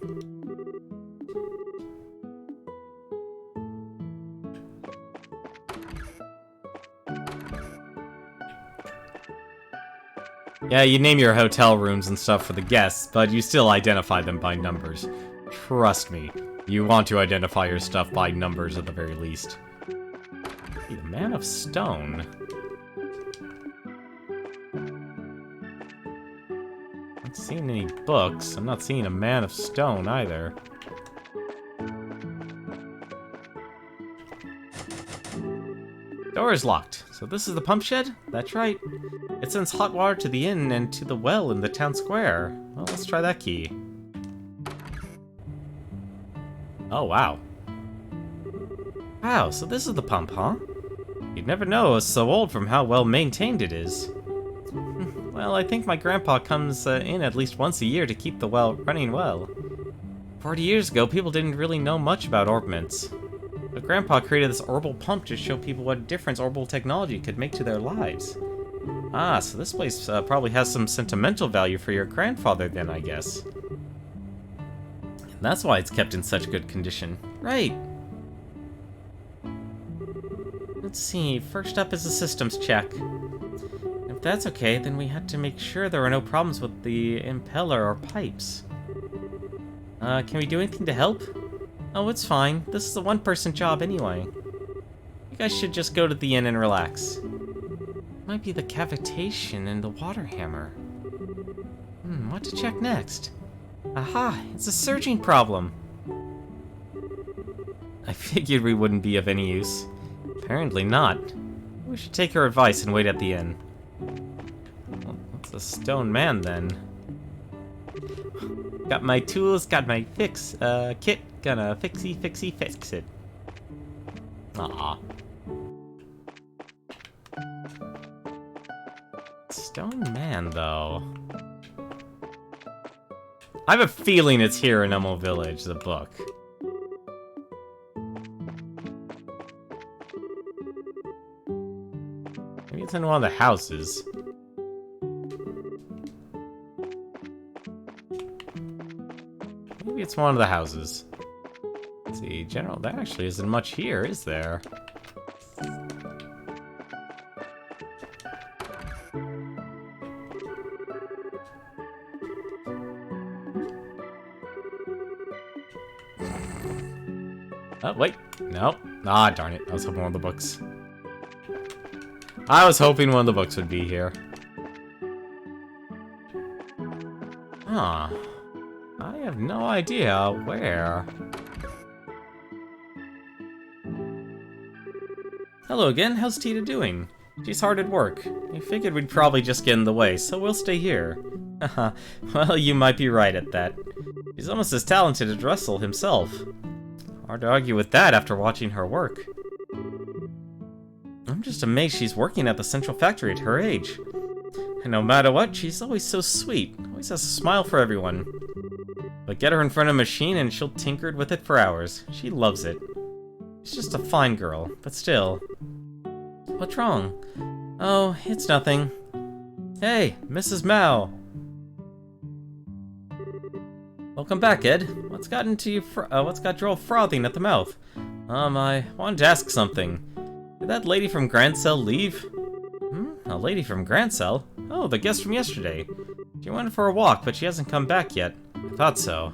Yeah, you name your hotel rooms and stuff for the guests, but you still identify them by numbers. Trust me, you want to identify your stuff by numbers at the very least. The Man of Stone. Not seeing any books. I'm not seeing a Man of Stone either. Door is locked. So this is the pump shed? That's right. It sends hot water to the inn and to the well in the town square. Well, let's try that key. Oh, wow. Wow, so this is the pump, huh? You'd never know it's so old from how well maintained it is. Well, I think my grandpa comes in at least once a year to keep the well running well. 40 years ago, people didn't really know much about orbments. But Grandpa created this orbital pump to show people what difference orbital technology could make to their lives. Ah, so this place probably has some sentimental value for your grandfather then, I guess. And that's why it's kept in such good condition. Right. Let's see, first up is a systems check. If that's okay, then we had to make sure there are no problems with the impeller or pipes. Can we do anything to help? Oh, it's fine. This is a one-person job anyway. You guys should just go to the inn and relax. Might be the cavitation and the water hammer. What to check next? Aha, it's a surging problem. I figured we wouldn't be of any use. Apparently not. We should take her advice and wait at the inn. Well, what's a stone man then? Got my tools, got my kit. Gonna fix it. Aw. Stone man, though. I have a feeling it's here in Elmo Village, the book. Maybe it's in one of the houses. Maybe it's one of the houses. Let's see, General, there actually isn't much here, is there? Oh, wait. No. Ah, darn it. I was hoping one of the books. I was hoping one of the books would be here. Huh. I have no idea where. Hello again, how's Tita doing? She's hard at work. I figured we'd probably just get in the way, so we'll stay here. Haha, well, you might be right at that. He's almost as talented as Russell himself. Hard to argue with that after watching her work. I'm just amazed she's working at the central factory at her age. And no matter what, she's always so sweet. Always has a smile for everyone. But get her in front of a machine and she'll tinker with it for hours. She loves it. She's just a fine girl, but still. What's wrong? Oh, it's nothing. Hey, Mrs. Mao. Welcome back, Ed. What's got you all frothing at the mouth? I wanted to ask something. Did that lady from Grand Cell leave? A lady from Grand Cell? Oh, the guest from yesterday. She went for a walk, but she hasn't come back yet. I thought so.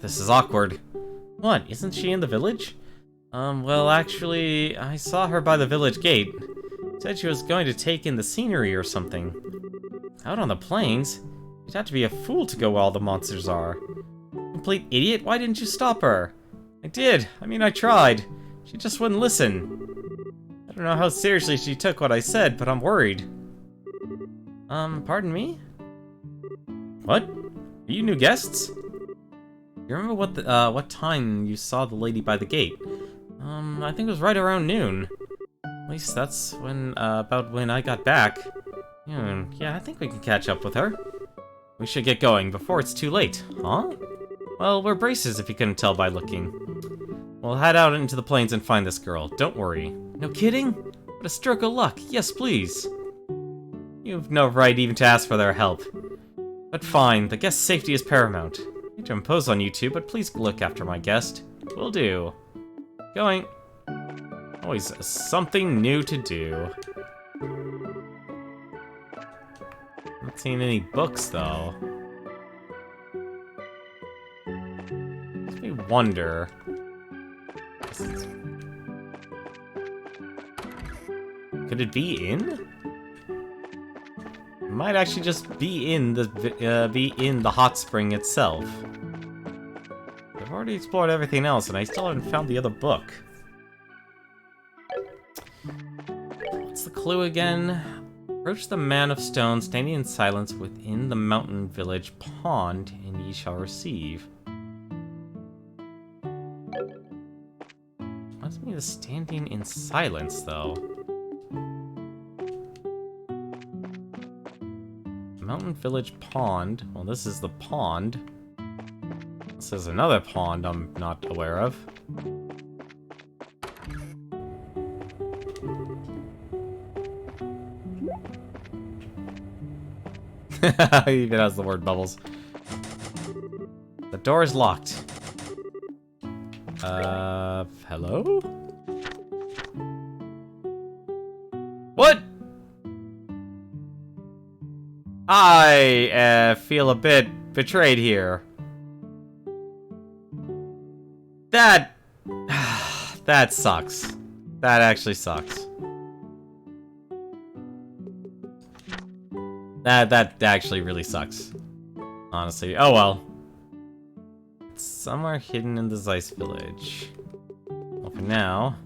This is awkward. What, isn't she in the village? Well, actually, I saw her by the village gate. Said she was going to take in the scenery or something. Out on the plains? You'd have to be a fool to go where all the monsters are. Complete idiot, why didn't you stop her? I did. I tried. She just wouldn't listen. I don't know how seriously she took what I said, but I'm worried. Pardon me? What? Are you new guests? You remember what time you saw the lady by the gate? I think it was right around noon. At least that's when, about when I got back. Yeah, I think we can catch up with her. We should get going before it's too late, huh? Well, we're braces if you couldn't tell by looking. We'll head out into the plains and find this girl, don't worry. No kidding? What a stroke of luck, yes please. You've no right even to ask for their help. But fine, the guest's safety is paramount. I hate to impose on you two, but please look after my guest. Will do. Going. Always something new to do. Not seeing any books, though. Makes me wonder. Could it be in? It might actually just be in the hot spring itself. I've already explored everything else, and I still haven't found the other book. What's the clue again? Approach the man of stone standing in silence within the mountain village pond, and ye shall receive. What's me the standing in silence, though? Mountain village pond. Well, this is the pond. This is another pond I'm not aware of. Even has the word bubbles. The door is locked. Hello? What? I feel a bit betrayed here. That sucks. That actually sucks. That actually really sucks. Honestly. Oh well. It's somewhere hidden in the Zeiss village. Well, for now,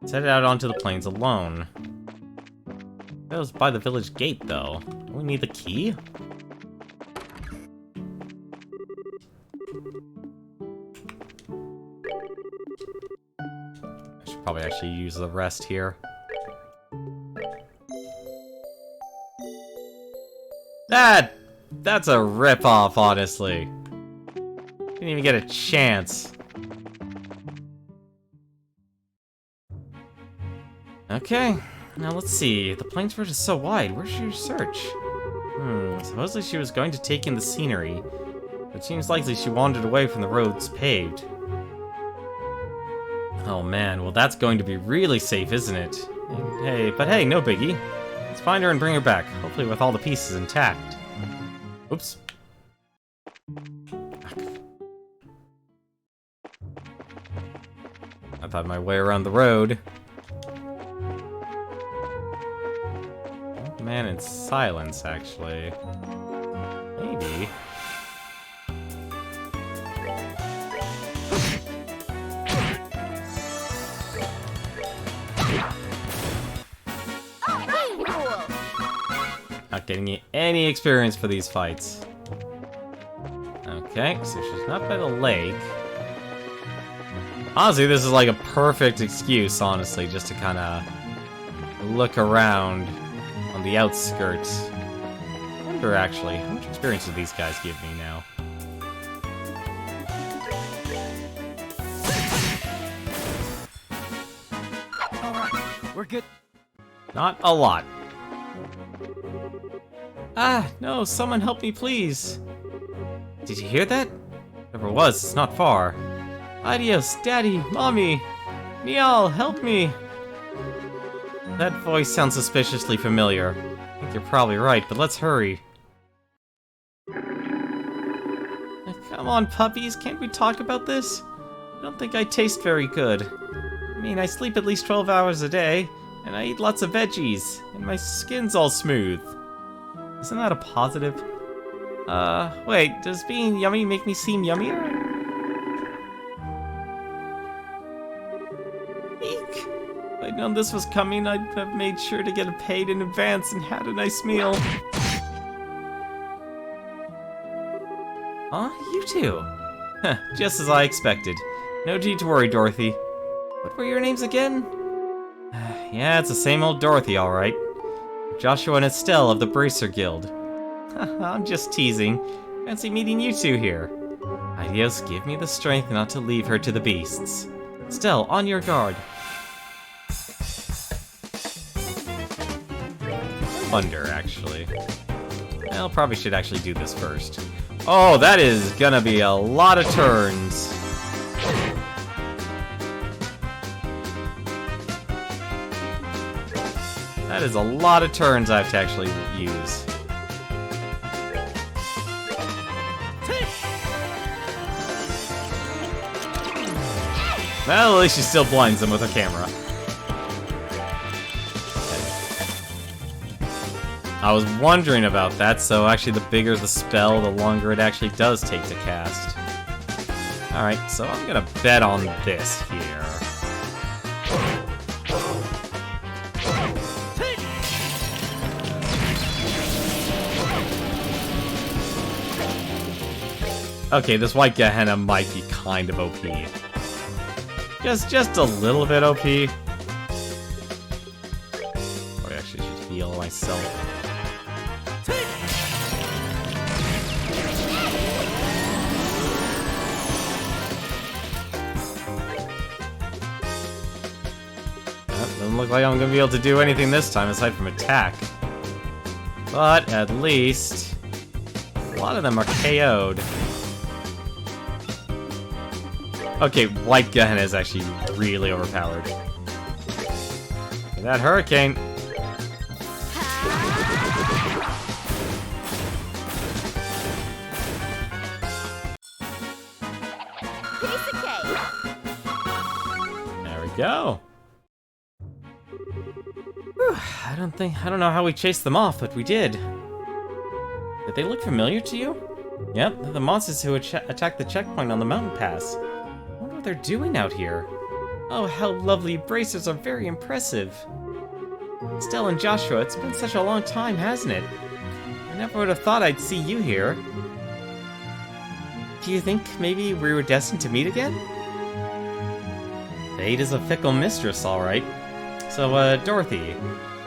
let's head out onto the plains alone. That was by the village gate, though. Do we need the key? I should probably actually use the rest here. That's a ripoff, honestly. Didn't even get a chance. Okay, now let's see. The plains road is so wide. Where should you search? Supposedly she was going to take in the scenery. It seems likely she wandered away from the roads paved. Oh man, well that's going to be really safe, isn't it? But hey, no biggie. Let's find her and bring her back, hopefully with all the pieces intact. Oops. I found my way around the road. Old man in silence, actually. Maybe. not getting any experience for these fights. Okay, so she's not by the lake. Honestly, this is like a perfect excuse, honestly, just to kind of look around on the outskirts. I wonder, actually, how much experience do these guys give me now? Alright, we're good. Not a lot. Ah, no, someone help me, please. Did you hear that? Whatever it was, it's not far. Adios, Daddy, Mommy! Niall, help me! That voice sounds suspiciously familiar. I think you're probably right, but let's hurry. Come on, puppies, can't we talk about this? I don't think I taste very good. I mean, I sleep at least 12 hours a day, and I eat lots of veggies, and my skin's all smooth. Isn't that a positive? Wait, does being yummy make me seem yummier? Eek! If I'd known this was coming, I'd have made sure to get it paid in advance and had a nice meal. Aw, you two! Huh, just as I expected. No need to worry, Dorothy. What were your names again? Yeah, it's the same old Dorothy, alright. Joshua and Estelle of the Bracer Guild. I'm just teasing. Fancy meeting you two here. Adios, give me the strength not to leave her to the beasts. Estelle, on your guard. Wonder, actually. Well, probably should actually do this first. Oh, that is gonna be a lot of turns. That is a lot of turns I have to actually use. Well, at least she still blinds them with her camera. I was wondering about that, so actually the bigger the spell, the longer it actually does take to cast. Alright, so I'm gonna bet on this here. Okay, this white Gehenna might be kind of OP. Just a little bit OP. Oh, I actually should heal myself. Doesn't look like I'm gonna be able to do anything this time aside from attack. But at least a lot of them are KO'd. Okay, White Gehenna is actually really overpowered. That hurricane. There we go. Whew, I don't know how we chased them off, but we did. Did they look familiar to you? Yep, they're the monsters who attacked the checkpoint on the mountain pass. I wonder what they're doing out here. Oh, how lovely. Bracers are very impressive. Estelle and Joshua, it's been such a long time, hasn't it? I never would have thought I'd see you here. Do you think maybe we were destined to meet again? Fate is a fickle mistress, alright. So, Dorothy,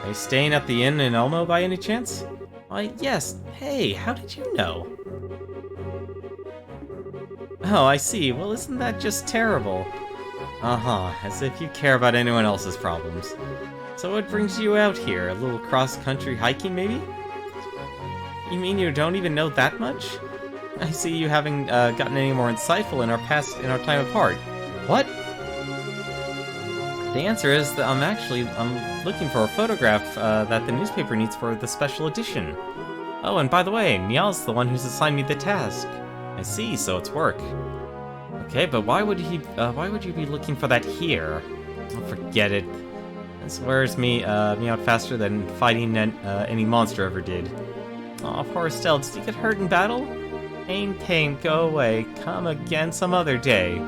are you staying at the inn in Elmo by any chance? Why, yes. Hey, how did you know? Oh, I see. Well, isn't that just terrible? Uh-huh, as if you care about anyone else's problems. So what brings you out here? A little cross-country hiking, maybe? You mean you don't even know that much? I see you haven't gotten any more insightful in our time apart. What? The answer is that I'm looking for a photograph that the newspaper needs for the special edition. Oh, and by the way, Niall's the one who's assigned me the task. I see, so it's work. Okay, but why would you be looking for that here? Oh, forget it. This wears me out faster than fighting any monster ever did. Aw, poor Estelle, did you get hurt in battle? Pain, go away. Come again some other day.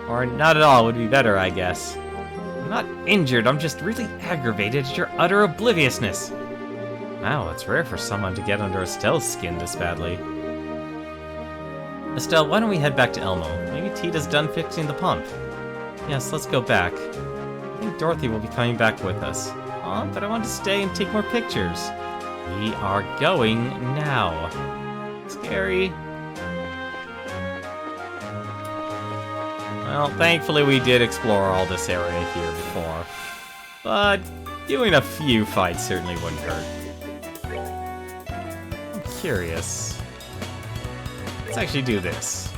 Or not at all would be better, I guess. I'm not injured, I'm just really aggravated at your utter obliviousness. Wow, it's rare for someone to get under Estelle's skin this badly. Estelle, why don't we head back to Elmo? Maybe Tita's done fixing the pump. Yes, let's go back. I think Dorothy will be coming back with us. Aw, but I want to stay and take more pictures. We are going now. Scary. Well, thankfully we did explore all this area here before. But doing a few fights certainly wouldn't hurt. I'm curious. Let's actually do this.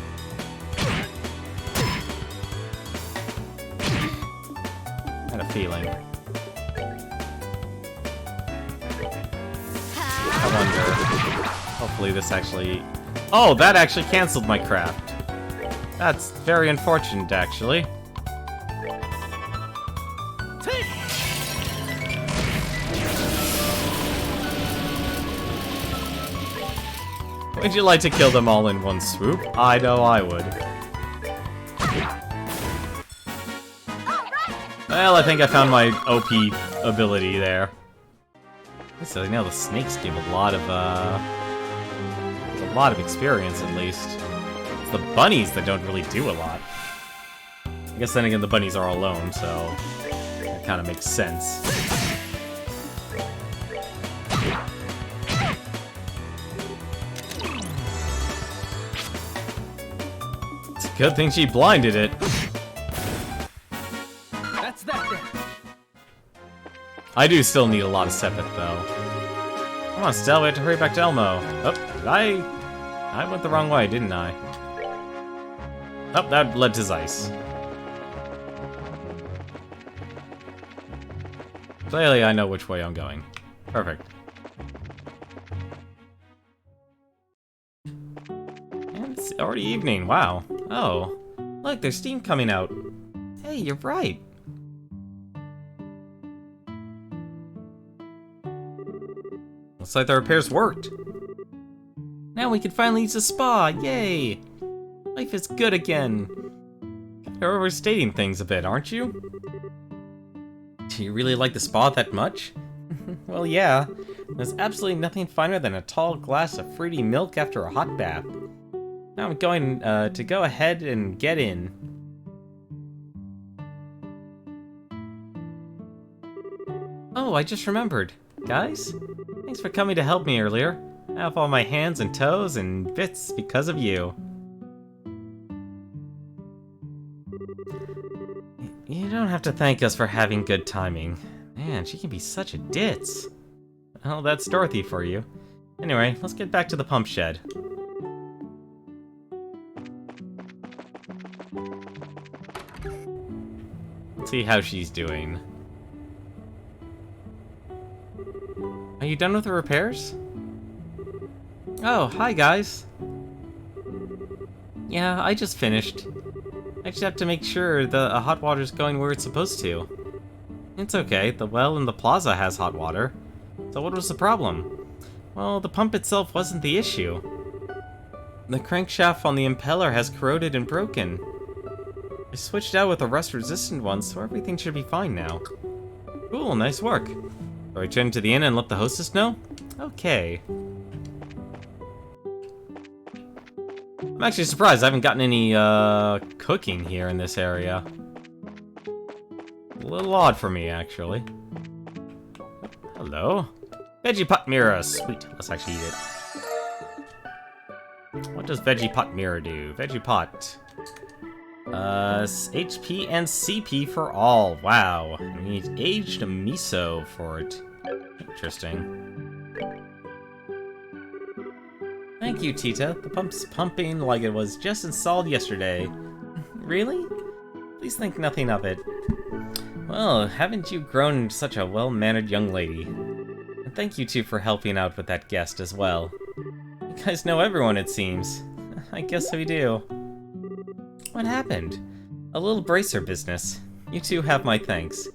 Had a feeling. I wonder. Hopefully this actually... Oh, that actually canceled my craft. That's very unfortunate, actually. Would you like to kill them all in one swoop? I know I would. Well, I think I found my OP ability there. So I know the snakes give a lot of experience, at least. It's the bunnies that don't really do a lot. I guess then again, the bunnies are alone, so it kind of makes sense. It's a good thing she blinded it. That's that then. I do still need a lot of Sepith, though. Come on, Stell, we have to hurry back to Elmo. Oh, did I went the wrong way, didn't I? Oh, that led to Zeiss. Clearly, I know which way I'm going. Perfect. And it's already evening, wow. Oh, look, there's steam coming out. Hey, you're right. Looks like the repairs worked. Now we can finally use the spa, yay! Life is good again. You're overstating things a bit, aren't you? Do you really like the spa that much? Well, yeah. There's absolutely nothing finer than a tall glass of fruity milk after a hot bath. Now I'm going to go ahead and get in. Oh, I just remembered. Guys, thanks for coming to help me earlier. I have all my hands and toes and bits because of you. You don't have to thank us for having good timing. Man, she can be such a ditz. Well, that's Dorothy for you. Anyway, let's get back to the pump shed. Let's see how she's doing. Are you done with the repairs? Oh, hi guys. Yeah, I just finished. I just have to make sure the hot water's going where it's supposed to. It's okay, the well in the plaza has hot water. So what was the problem? Well, the pump itself wasn't the issue. The crankshaft on the impeller has corroded and broken. I switched out with a rust-resistant one, so everything should be fine now. Cool, nice work. Do I return to the inn and let the hostess know? Okay. I'm actually surprised I haven't gotten any, cooking here in this area. A little odd for me, actually. Hello. Veggie pot mirror, sweet. Let's actually eat it. What does veggie pot mirror do? Veggie pot. HP and CP for all. Wow. I need aged miso for it. Interesting. Thank you, Tita. The pump's pumping like it was just installed yesterday. Really? Please think nothing of it. Well, haven't you grown into such a well-mannered young lady? And thank you two for helping out with that guest as well. You guys know everyone, it seems. I guess we do. What happened? A little bracer business. You two have my thanks.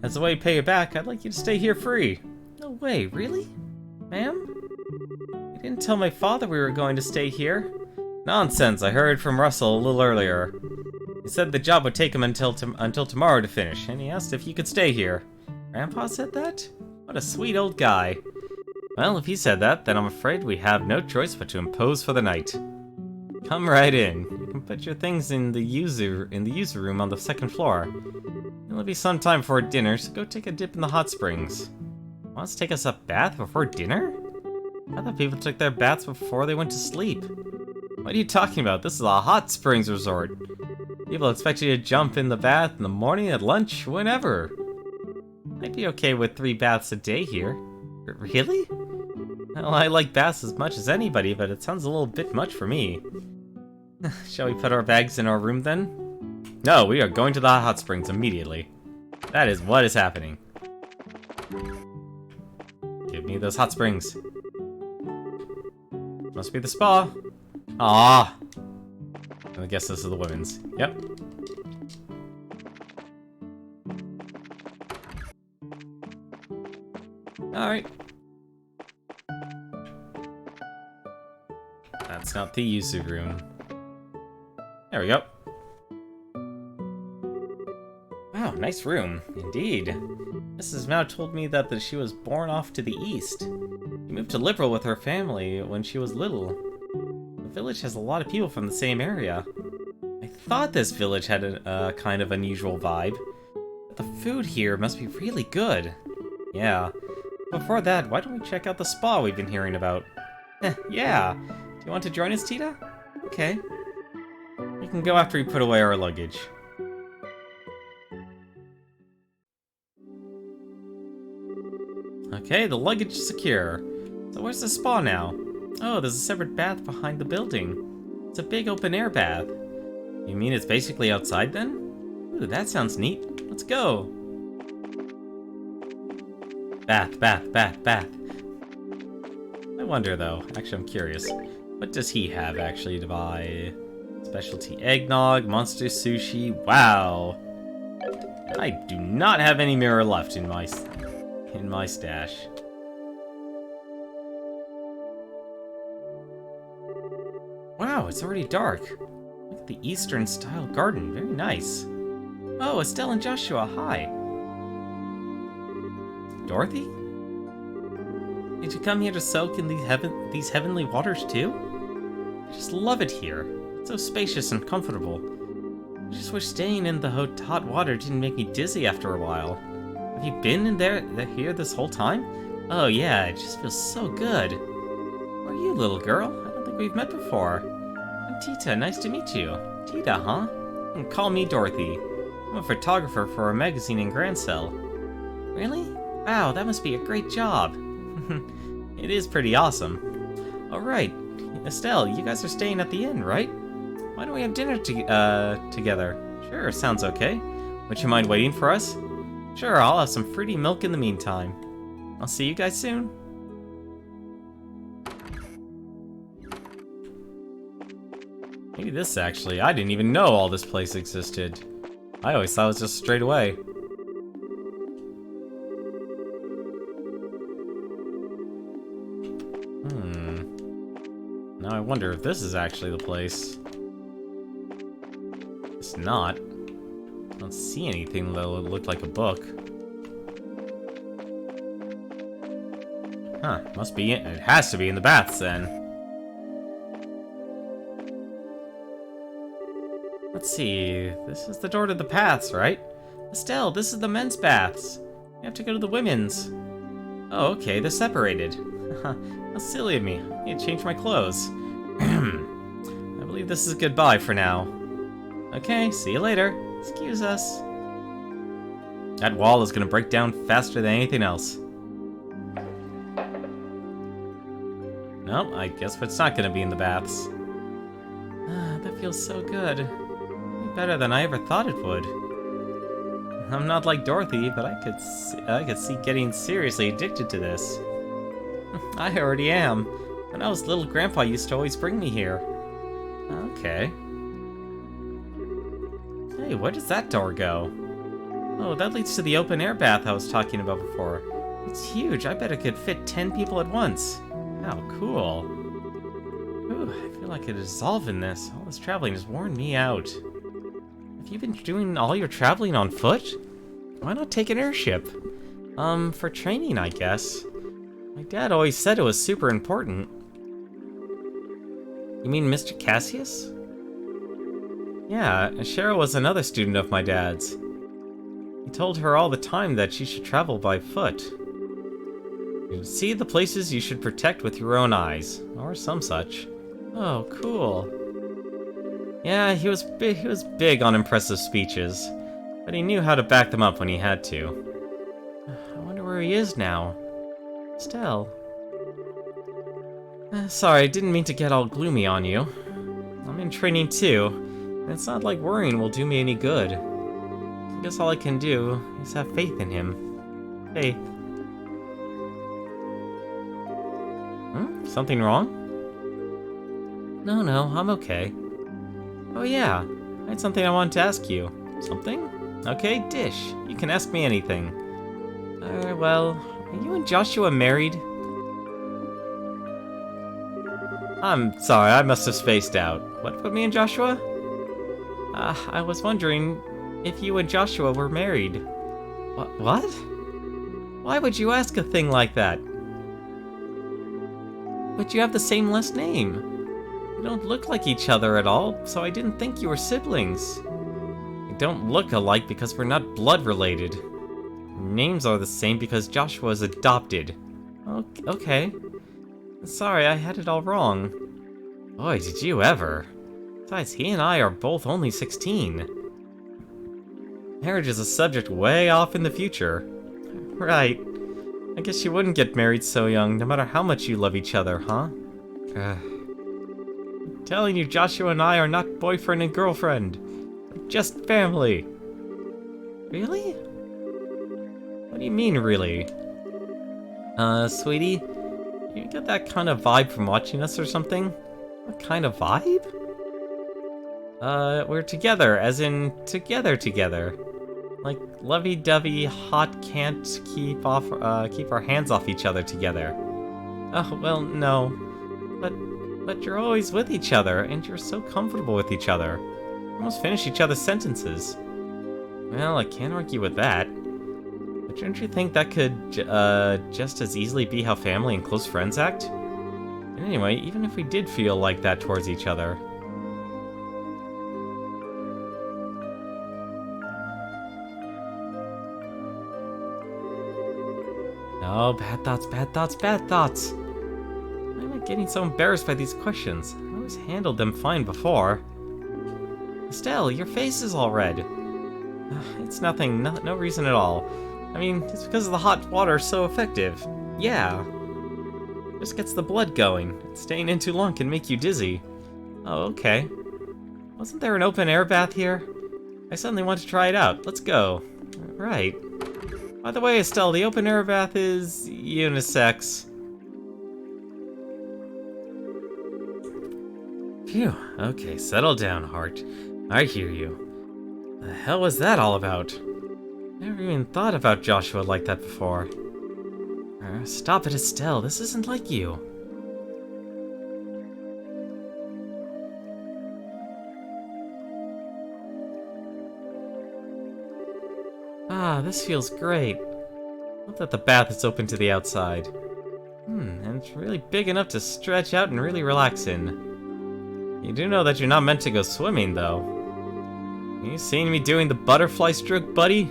As a way to pay you back, I'd like you to stay here free. No way, really? Ma'am? You didn't tell my father we were going to stay here. Nonsense, I heard from Russell a little earlier. He said the job would take him until tomorrow to finish, and he asked if you could stay here. Grandpa said that? What a sweet old guy. Well, if he said that, then I'm afraid we have no choice but to impose for the night. Come right in. You can put your things in the user room on the second floor. It'll be some time before dinner, so go take a dip in the hot springs. Want to take us a bath before dinner? I thought people took their baths before they went to sleep. What are you talking about? This is a hot springs resort. People expect you to jump in the bath in the morning, at lunch, whenever. I'd be okay with 3 baths a day here. Really? Well, I like baths as much as anybody, but it sounds a little bit much for me. Shall we put our bags in our room then? No, we are going to the hot springs immediately. That is what is happening. Give me those hot springs. Must be the spa. Ah. I guess this is the women's. Yep. Alright. That's not the Yuzu room. There we go. Wow, nice room. Indeed. Mrs. Mao told me that she was born off to the east. She moved to Liberal with her family when she was little. The village has a lot of people from the same area. I thought this village had a kind of unusual vibe. But the food here must be really good. Yeah. Before that, why don't we check out the spa we've been hearing about? Yeah. Do you want to join us, Tita? Okay. We can go after we put away our luggage. Okay, the luggage is secure. So where's the spa now? Oh, there's a separate bath behind the building. It's a big open-air bath. You mean it's basically outside then? Ooh, that sounds neat. Let's go. Bath, bath, bath, bath. I wonder though, actually I'm curious. What does he have actually to buy? Specialty eggnog, monster sushi, wow. I do not have any mirror left in my stash. Wow, it's already dark. Look at the Eastern style garden, very nice. Oh, Estelle and Joshua, hi. Dorothy? Did you come here to soak in these heavenly waters too? I just love it here. It's so spacious and comfortable. I just wish staying in the hot water didn't make me dizzy after a while. Have you been in here this whole time? Oh yeah, it just feels so good. Who are you, little girl? I don't think we've met before. I'm Tita, nice to meet you. Tita, huh? You can call me Dorothy. I'm a photographer for a magazine in Grancel. Really? Wow, that must be a great job. It is pretty awesome. Alright, Estelle, you guys are staying at the inn, right? Why don't we have dinner together? Sure, sounds okay. Would you mind waiting for us? Sure, I'll have some fruity milk in the meantime. I'll see you guys soon. Maybe this actually, I didn't even know all this place existed. I always thought it was just straight away. Now I wonder if this is actually the place. It's not. I don't see anything that would look like a book. Huh, must be in, it has to be in the baths then. Let's see, this is the door to the baths, right? Estelle, this is the men's baths. You have to go to the women's. Oh, okay, they're separated. How silly of me. I need to change my clothes. I believe this is goodbye for now. Okay, see you later. Excuse us. That wall is gonna break down faster than anything else. No, I guess it's not gonna be in the baths. That feels so good. Way better than I ever thought it would. I'm not like Dorothy, but I could see getting seriously addicted to this. I already am. When I was little, Grandpa used to always bring me here. Okay. Hey, where does that door go? Oh, that leads to the open-air bath I was talking about before. It's huge. I bet it could fit 10 people at once. How cool. Ooh, I feel like I could dissolve in this. All this traveling has worn me out. Have you been doing all your traveling on foot? Why not take an airship? For training, I guess. My dad always said it was super important. You mean Mr. Cassius? Yeah, Cheryl was another student of my dad's. He told her all the time that she should travel by foot. You see the places you should protect with your own eyes, or some such. Oh, cool. Yeah, he was big on impressive speeches, but he knew how to back them up when he had to. I wonder where he is now. Estelle. Sorry, I didn't mean to get all gloomy on you. I'm in training too, and it's not like worrying will do me any good. I guess all I can do is have faith in him. Faith. Something wrong? No, I'm okay. Oh yeah, I had something I wanted to ask you. Something? Okay, dish. You can ask me anything. Well, are you and Joshua married? I'm sorry, I must have spaced out. What put me and Joshua? I was wondering if you and Joshua were married. What? Why would you ask a thing like that? But you have the same last name. You don't look like each other at all, so I didn't think you were siblings. We don't look alike because we're not blood related. Names are the same because Joshua is adopted. Okay. Sorry, I had it all wrong. Boy, did you ever. Besides, he and I are both only 16. Marriage is a subject way off in the future. Right. I guess you wouldn't get married so young, no matter how much you love each other, huh? I'm telling you, Joshua and I are not boyfriend and girlfriend. We're just family. Really? What do you mean, really? Sweetie? You get that kind of vibe from watching us or something? What kind of vibe? We're together, as in together. Like lovey-dovey, hot, can't keep our hands off each other together. Oh, well, no. But you're always with each other, and you're so comfortable with each other. You almost finish each other's sentences. Well, I can't argue with that. But don't you think that could, just as easily be how family and close friends act? And anyway, even if we did feel like that towards each other... No, bad thoughts. Why am I getting so embarrassed by these questions? I always handled them fine before. Estelle, your face is all red. It's nothing, no reason at all. I mean, it's because of the hot water so effective. Yeah. Just gets the blood going. Staying in too long can make you dizzy. Oh, okay. Wasn't there an open air bath here? I suddenly want to try it out. Let's go. Right. By the way, Estelle, the open air bath is unisex. Phew. Okay, settle down, Heart. I hear you. The hell was that all about? Never even thought about Joshua like that before. Stop it, Estelle. This isn't like you. Ah, this feels great. Love that the bath is open to the outside. And it's really big enough to stretch out and really relax in. You do know that you're not meant to go swimming, though. You seen me doing the butterfly stroke, buddy?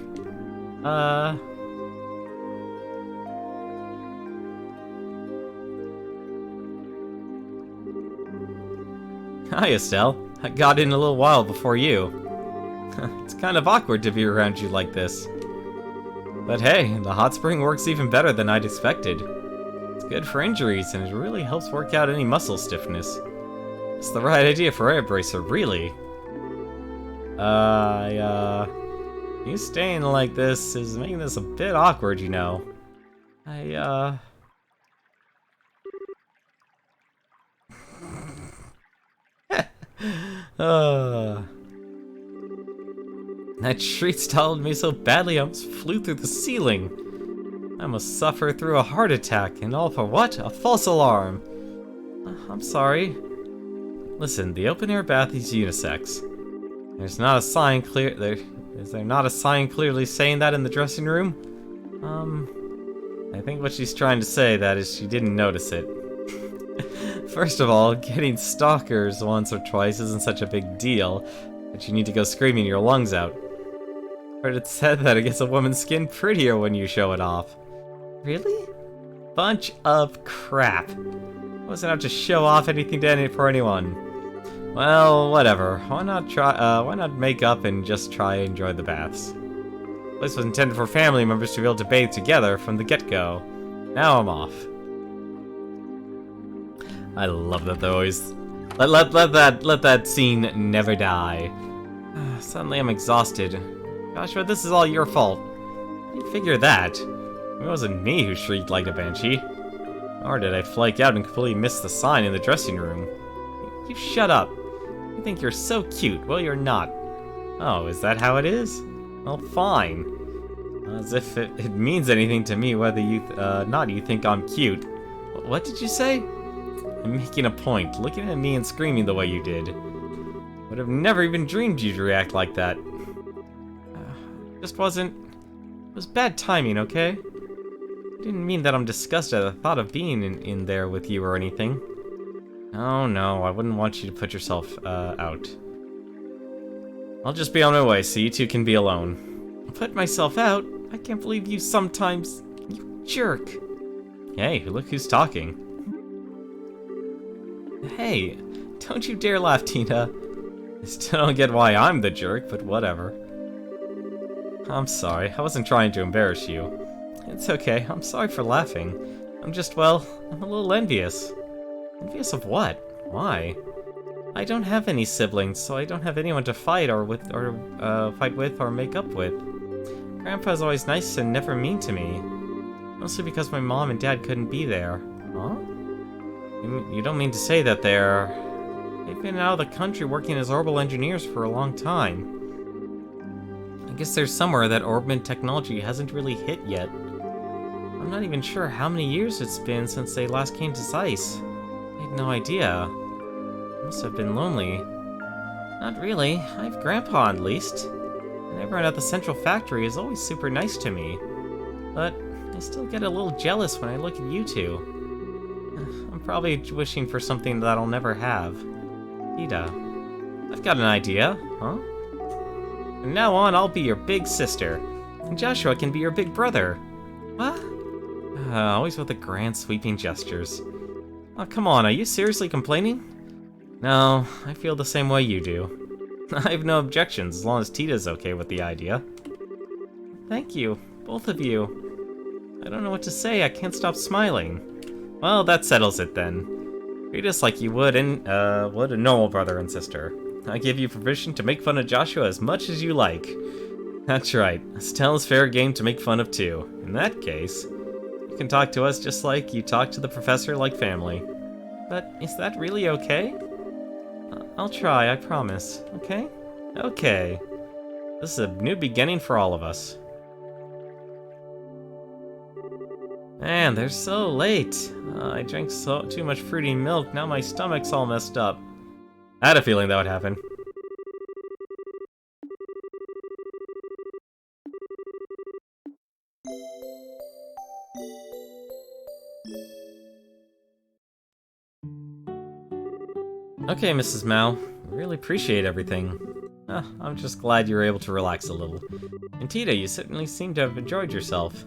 Hi, Estelle. I got in a little while before you. It's kind of awkward to be around you like this. But hey, the hot spring works even better than I'd expected. It's good for injuries, and it really helps work out any muscle stiffness. It's the right idea for Air Bracer, really. You staying like this is making this a bit awkward, you know. That shriek startled me so badly I almost flew through the ceiling. I almost suffered through a heart attack, and all for what? A false alarm. I'm sorry. Listen, the open air bath is unisex. There's not a sign Is there not a sign clearly saying that in the dressing room? I think what she's trying to say that is she didn't notice it. First of all, getting stalkers once or twice isn't such a big deal, but you need to go screaming your lungs out. But it's said that it gets a woman's skin prettier when you show it off. Really? Bunch of crap. I wasn't out to show off anything for anyone. Well, whatever. Why not make up and just try and enjoy the baths? The place was intended for family members to be able to bathe together from the get-go. Now I'm off. I love that they're always... Let that scene never die. Suddenly I'm exhausted. Joshua, this is all your fault. How do you figure that? It wasn't me who shrieked like a banshee. Nor did I flake out and completely miss the sign in the dressing room. You shut up. You think you're so cute. Well, you're not. Oh, is that how it is? Well, fine. As if it means anything to me whether you think I'm cute. What did you say? I'm making a point, looking at me and screaming the way you did. Would have never even dreamed you'd react like that. Just wasn't... It was bad timing, okay? I didn't mean that I'm disgusted at the thought of being in there with you or anything. Oh no, I wouldn't want you to put yourself out. I'll just be on my way so you two can be alone. Put myself out? I can't believe you sometimes... You jerk. Hey, look who's talking. Hey, don't you dare laugh, Tina. I still don't get why I'm the jerk, but whatever. I'm sorry, I wasn't trying to embarrass you. It's okay, I'm sorry for laughing. I'm just, well, I'm a little envious. Envious of what? Why? I don't have any siblings, so I don't have anyone to fight with or make up with. Grandpa's always nice and never mean to me. Mostly because my mom and dad couldn't be there. Huh? You don't mean to say that they've been out of the country working as orbital engineers for a long time. I guess there's somewhere that Orbment technology hasn't really hit yet. I'm not even sure how many years it's been since they last came to Zeiss. I had no idea. Must have been lonely. Not really. I have Grandpa, at least. And everyone at the Central Factory is always super nice to me. But I still get a little jealous when I look at you two. I'm probably wishing for something that I'll never have. Ida. I've got an idea. Huh? From now on, I'll be your big sister. And Joshua can be your big brother. What? Always with the grand sweeping gestures. Oh, come on, are you seriously complaining? No, I feel the same way you do. I have no objections, as long as Tita's okay with the idea. Thank you, both of you. I don't know what to say, I can't stop smiling. Well, that settles it then. Treat us like you would a normal brother and sister. I give you permission to make fun of Joshua as much as you like. That's right, Estelle's fair game to make fun of too. In that case, you can talk to us just like you talk to the professor like family. But is that really okay? I'll try, I promise. Okay? Okay. This is a new beginning for all of us. Man, they're so late. I drank too much fruity milk, now my stomach's all messed up. I had a feeling that would happen. Okay, Mrs. Mao. Really appreciate everything. I'm just glad you were able to relax a little. And Tita, you certainly seem to have enjoyed yourself.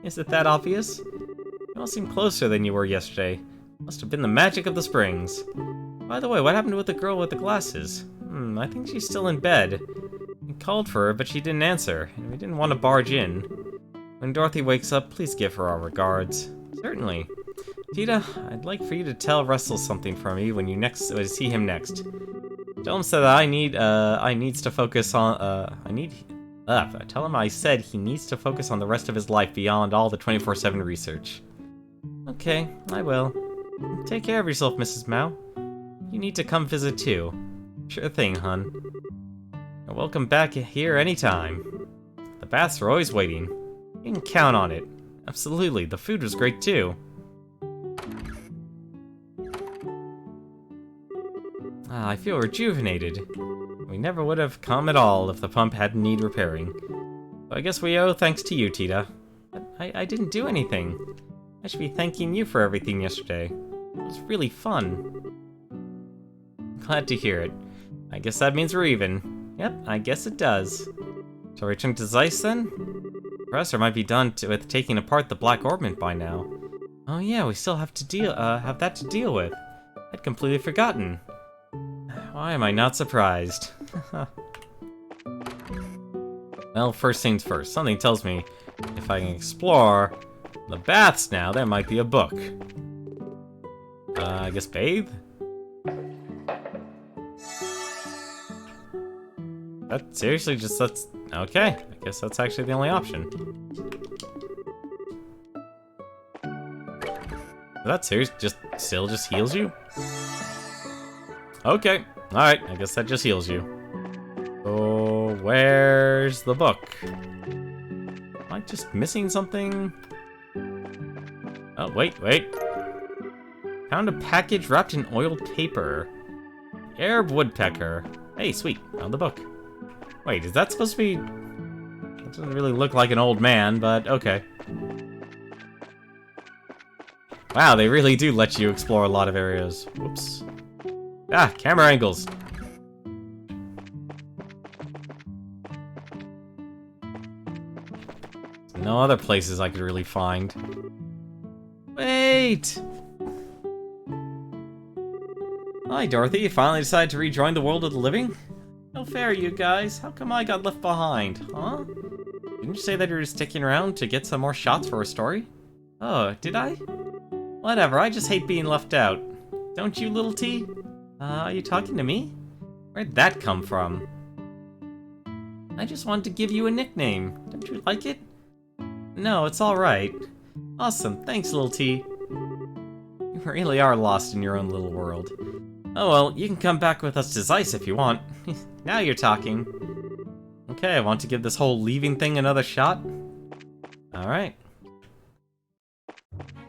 Is it that obvious? You all seem closer than you were yesterday. Must have been the magic of the springs. By the way, what happened with the girl with the glasses? I think she's still in bed. We called for her, but she didn't answer, and we didn't want to barge in. When Dorothy wakes up, please give her our regards. Certainly. Tita, I'd like for you to tell Russell something for me when you see him next. Tell him that I needs to focus on, tell him I said he needs to focus on the rest of his life beyond all the 24/7 research. Okay, I will. Take care of yourself, Mrs. Mao. You need to come visit too. Sure thing, hun. You're welcome back here anytime. The baths are always waiting. You can count on it. Absolutely, the food was great too. I feel rejuvenated. We never would have come at all if the pump hadn't need repairing. So I guess we owe thanks to you, Tita. But I didn't do anything. I should be thanking you for everything yesterday. It was really fun. Glad to hear it. I guess that means we're even. Yep, I guess it does. Shall we return to Zeiss then? Professor might be done with taking apart the Black Orbment by now. Oh yeah, we still have to have that to deal with. I'd completely forgotten. Why am I not surprised? Well, first things first. Something tells me if I can explore the baths now, there might be a book. I guess bathe? That seriously that's okay. I guess that's actually the only option. That serious still just heals you? Okay. Alright, I guess that just heals you. So where's the book? Am I just missing something? Oh, wait. Found a package wrapped in oiled paper. Arab woodpecker. Hey, sweet. Found the book. Wait, is that supposed to be... That doesn't really look like an old man, but okay. Wow, they really do let you explore a lot of areas. Whoops. Ah, camera angles. No other places I could really find. Wait! Hi, Dorothy. You finally decided to rejoin the world of the living? No fair, you guys. How come I got left behind, huh? Didn't you say that you were sticking around to get some more shots for a story? Oh, did I? Whatever, I just hate being left out. Don't you, little T? Are you talking to me? Where'd that come from? I just wanted to give you a nickname. Don't you like it? No, it's alright. Awesome, thanks, little T. You really are lost in your own little world. Oh well, you can come back with us to Zeiss if you want. Now you're talking. Okay, I want to give this whole leaving thing another shot. Alright.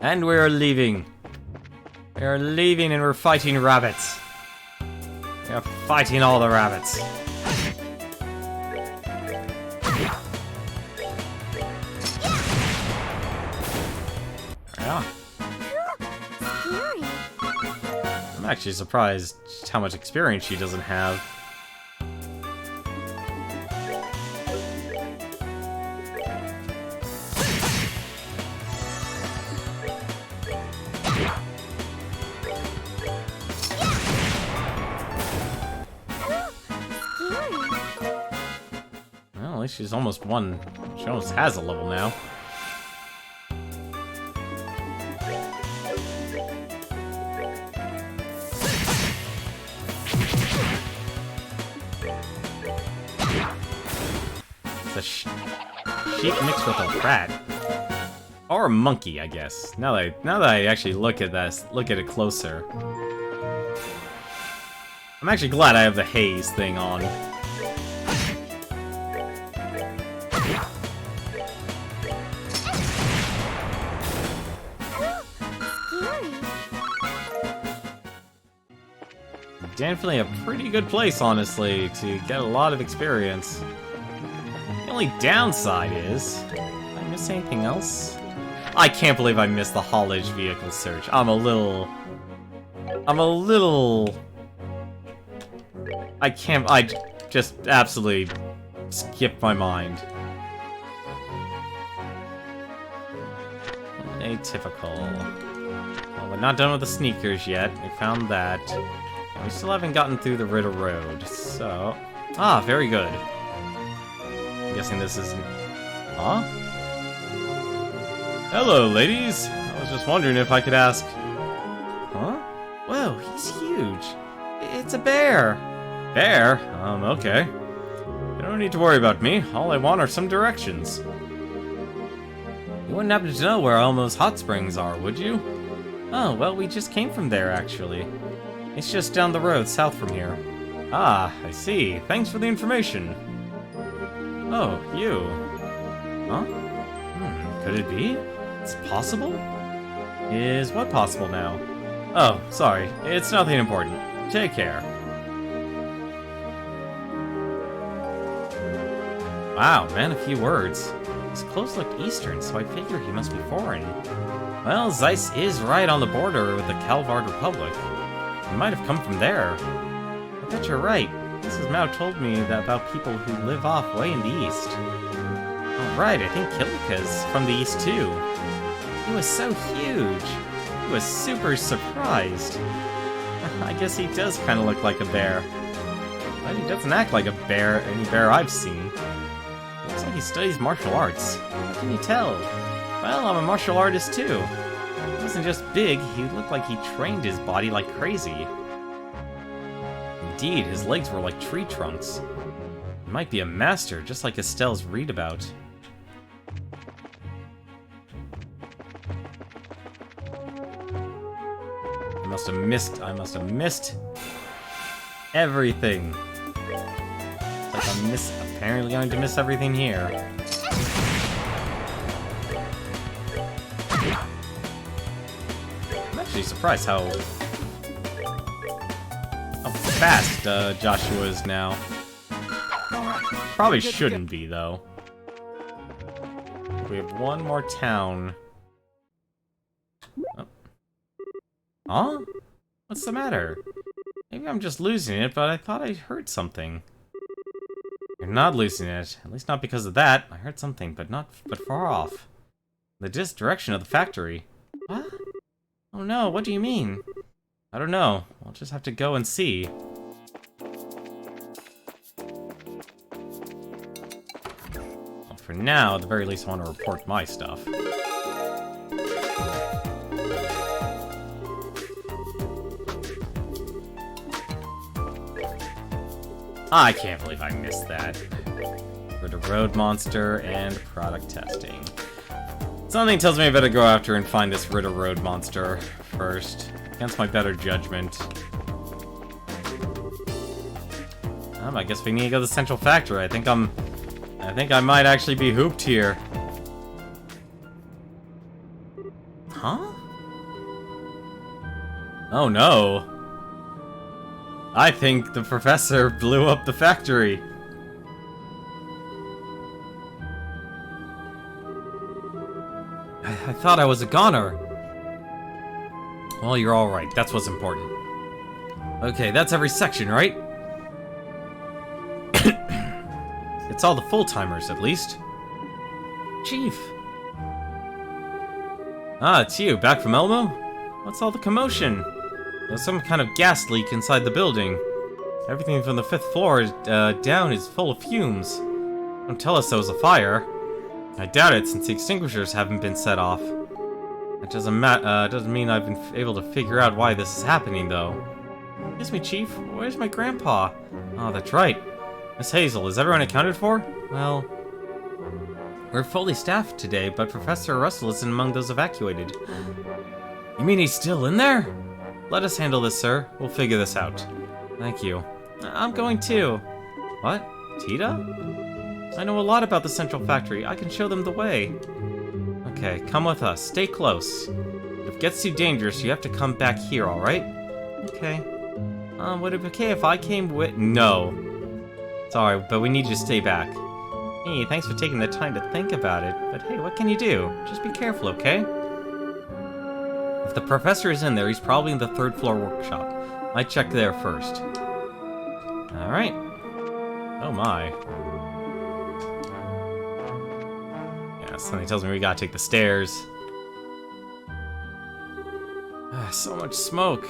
And we're leaving. We are leaving and we're fighting rabbits. We are fighting all the rabbits. Yeah. I'm actually surprised just how much experience she doesn't have. Well, at least she's almost won. She almost has a level now. It's a sheep mixed with a rat. Or a monkey, I guess. Now that I actually look at it closer. I'm actually glad I have the haze thing on. Definitely a pretty good place, honestly, to get a lot of experience. The only downside is... Did I miss anything else? I can't believe I missed the haulage vehicle search. I'm a little... I just absolutely skipped my mind. Atypical. Well, we're not done with the sneakers yet. We found that. We still haven't gotten through the Ritter Road, so... Ah, very good. I'm guessing this is... Huh? Hello, ladies! I was just wondering if I could ask... Huh? Whoa, he's huge! It's a bear! Bear? Okay. You don't need to worry about me. All I want are some directions. You wouldn't happen to know where Elmo's hot springs are, would you? Oh, well, we just came from there, actually. It's just down the road, south from here. Ah, I see. Thanks for the information. Oh, you. Huh? Could it be? It's possible? Is what possible now? Oh, sorry. It's nothing important. Take care. Wow, man, a few words. His clothes look Eastern, so I figure he must be foreign. Well, Zeiss is right on the border with the Calvard Republic. He might have come from there. I bet you're right. Mrs. Mao told me that about people who live off way in the east. Oh, right, I think Kilika's from the east too. He was so huge. He was super surprised. I guess he does kind of look like a bear. But he doesn't act like a bear, any bear I've seen. Looks like he studies martial arts. How can you tell? Well, I'm a martial artist too. He wasn't just big, he looked like he trained his body like crazy. Indeed, his legs were like tree trunks. He might be a master, just like Estelle's read about. I must have missed everything. It's like I'm apparently going to miss everything here. I'm actually surprised how fast Joshua is now. Probably shouldn't be, though. We have one more town. Oh. Huh? What's the matter? Maybe I'm just losing it, but I thought I heard something. You're not losing it. At least not because of that. I heard something, but far off. The direction of the factory. What? Oh no, what do you mean? I don't know. I'll just have to go and see. Well, for now, at the very least, I want to report my stuff. I can't believe I missed that. For the road monster and product testing. Something tells me I better go after and find this Ritter Road monster first, against my better judgment. I guess we need to go to the central factory. I think I might actually be hooped here. Huh? Oh no. I think the professor blew up the factory. I thought I was a goner. Well, you're alright. That's what's important. Okay, that's every section, right? It's all the full-timers, at least. Chief! Ah, it's you. Back from Elmo? What's all the commotion? There's some kind of gas leak inside the building. Everything from the 5th floor down is full of fumes. Don't tell us there was a fire. I doubt it, since the extinguishers haven't been set off. That doesn't mean I've been able to figure out why this is happening, though. Excuse me, Chief. Where's my grandpa? Oh, that's right. Miss Hazel, is everyone accounted for? Well, we're fully staffed today, but Professor Russell isn't among those evacuated. You mean he's still in there? Let us handle this, sir. We'll figure this out. Thank you. I'm going too. What? Tita? I know a lot about the central factory. I can show them the way. Okay, come with us. Stay close. If it gets too dangerous, you have to come back here, alright? Okay. Would it be okay if I came with— No. Sorry, but we need you to stay back. Hey, thanks for taking the time to think about it. But hey, what can you do? Just be careful, okay? If the professor is in there, he's probably in the 3rd floor workshop. I check there first. Alright. Oh my. Yeah, something tells me we gotta take the stairs. So much smoke.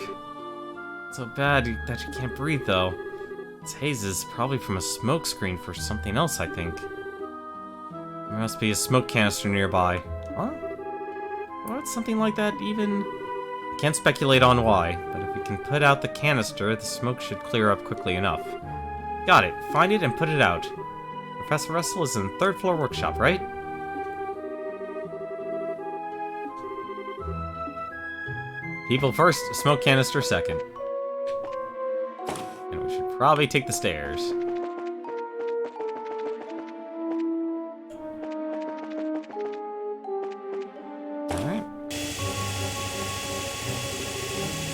So bad that you can't breathe, though. This haze is probably from a smoke screen for something else, I think. There must be a smoke canister nearby. Huh? Or something like that, even? I can't speculate on why, but if we can put out the canister, the smoke should clear up quickly enough. Got it. Find it and put it out. Professor Russell is in the 3rd floor workshop, right? People first, smoke canister second. And we should probably take the stairs. Alright.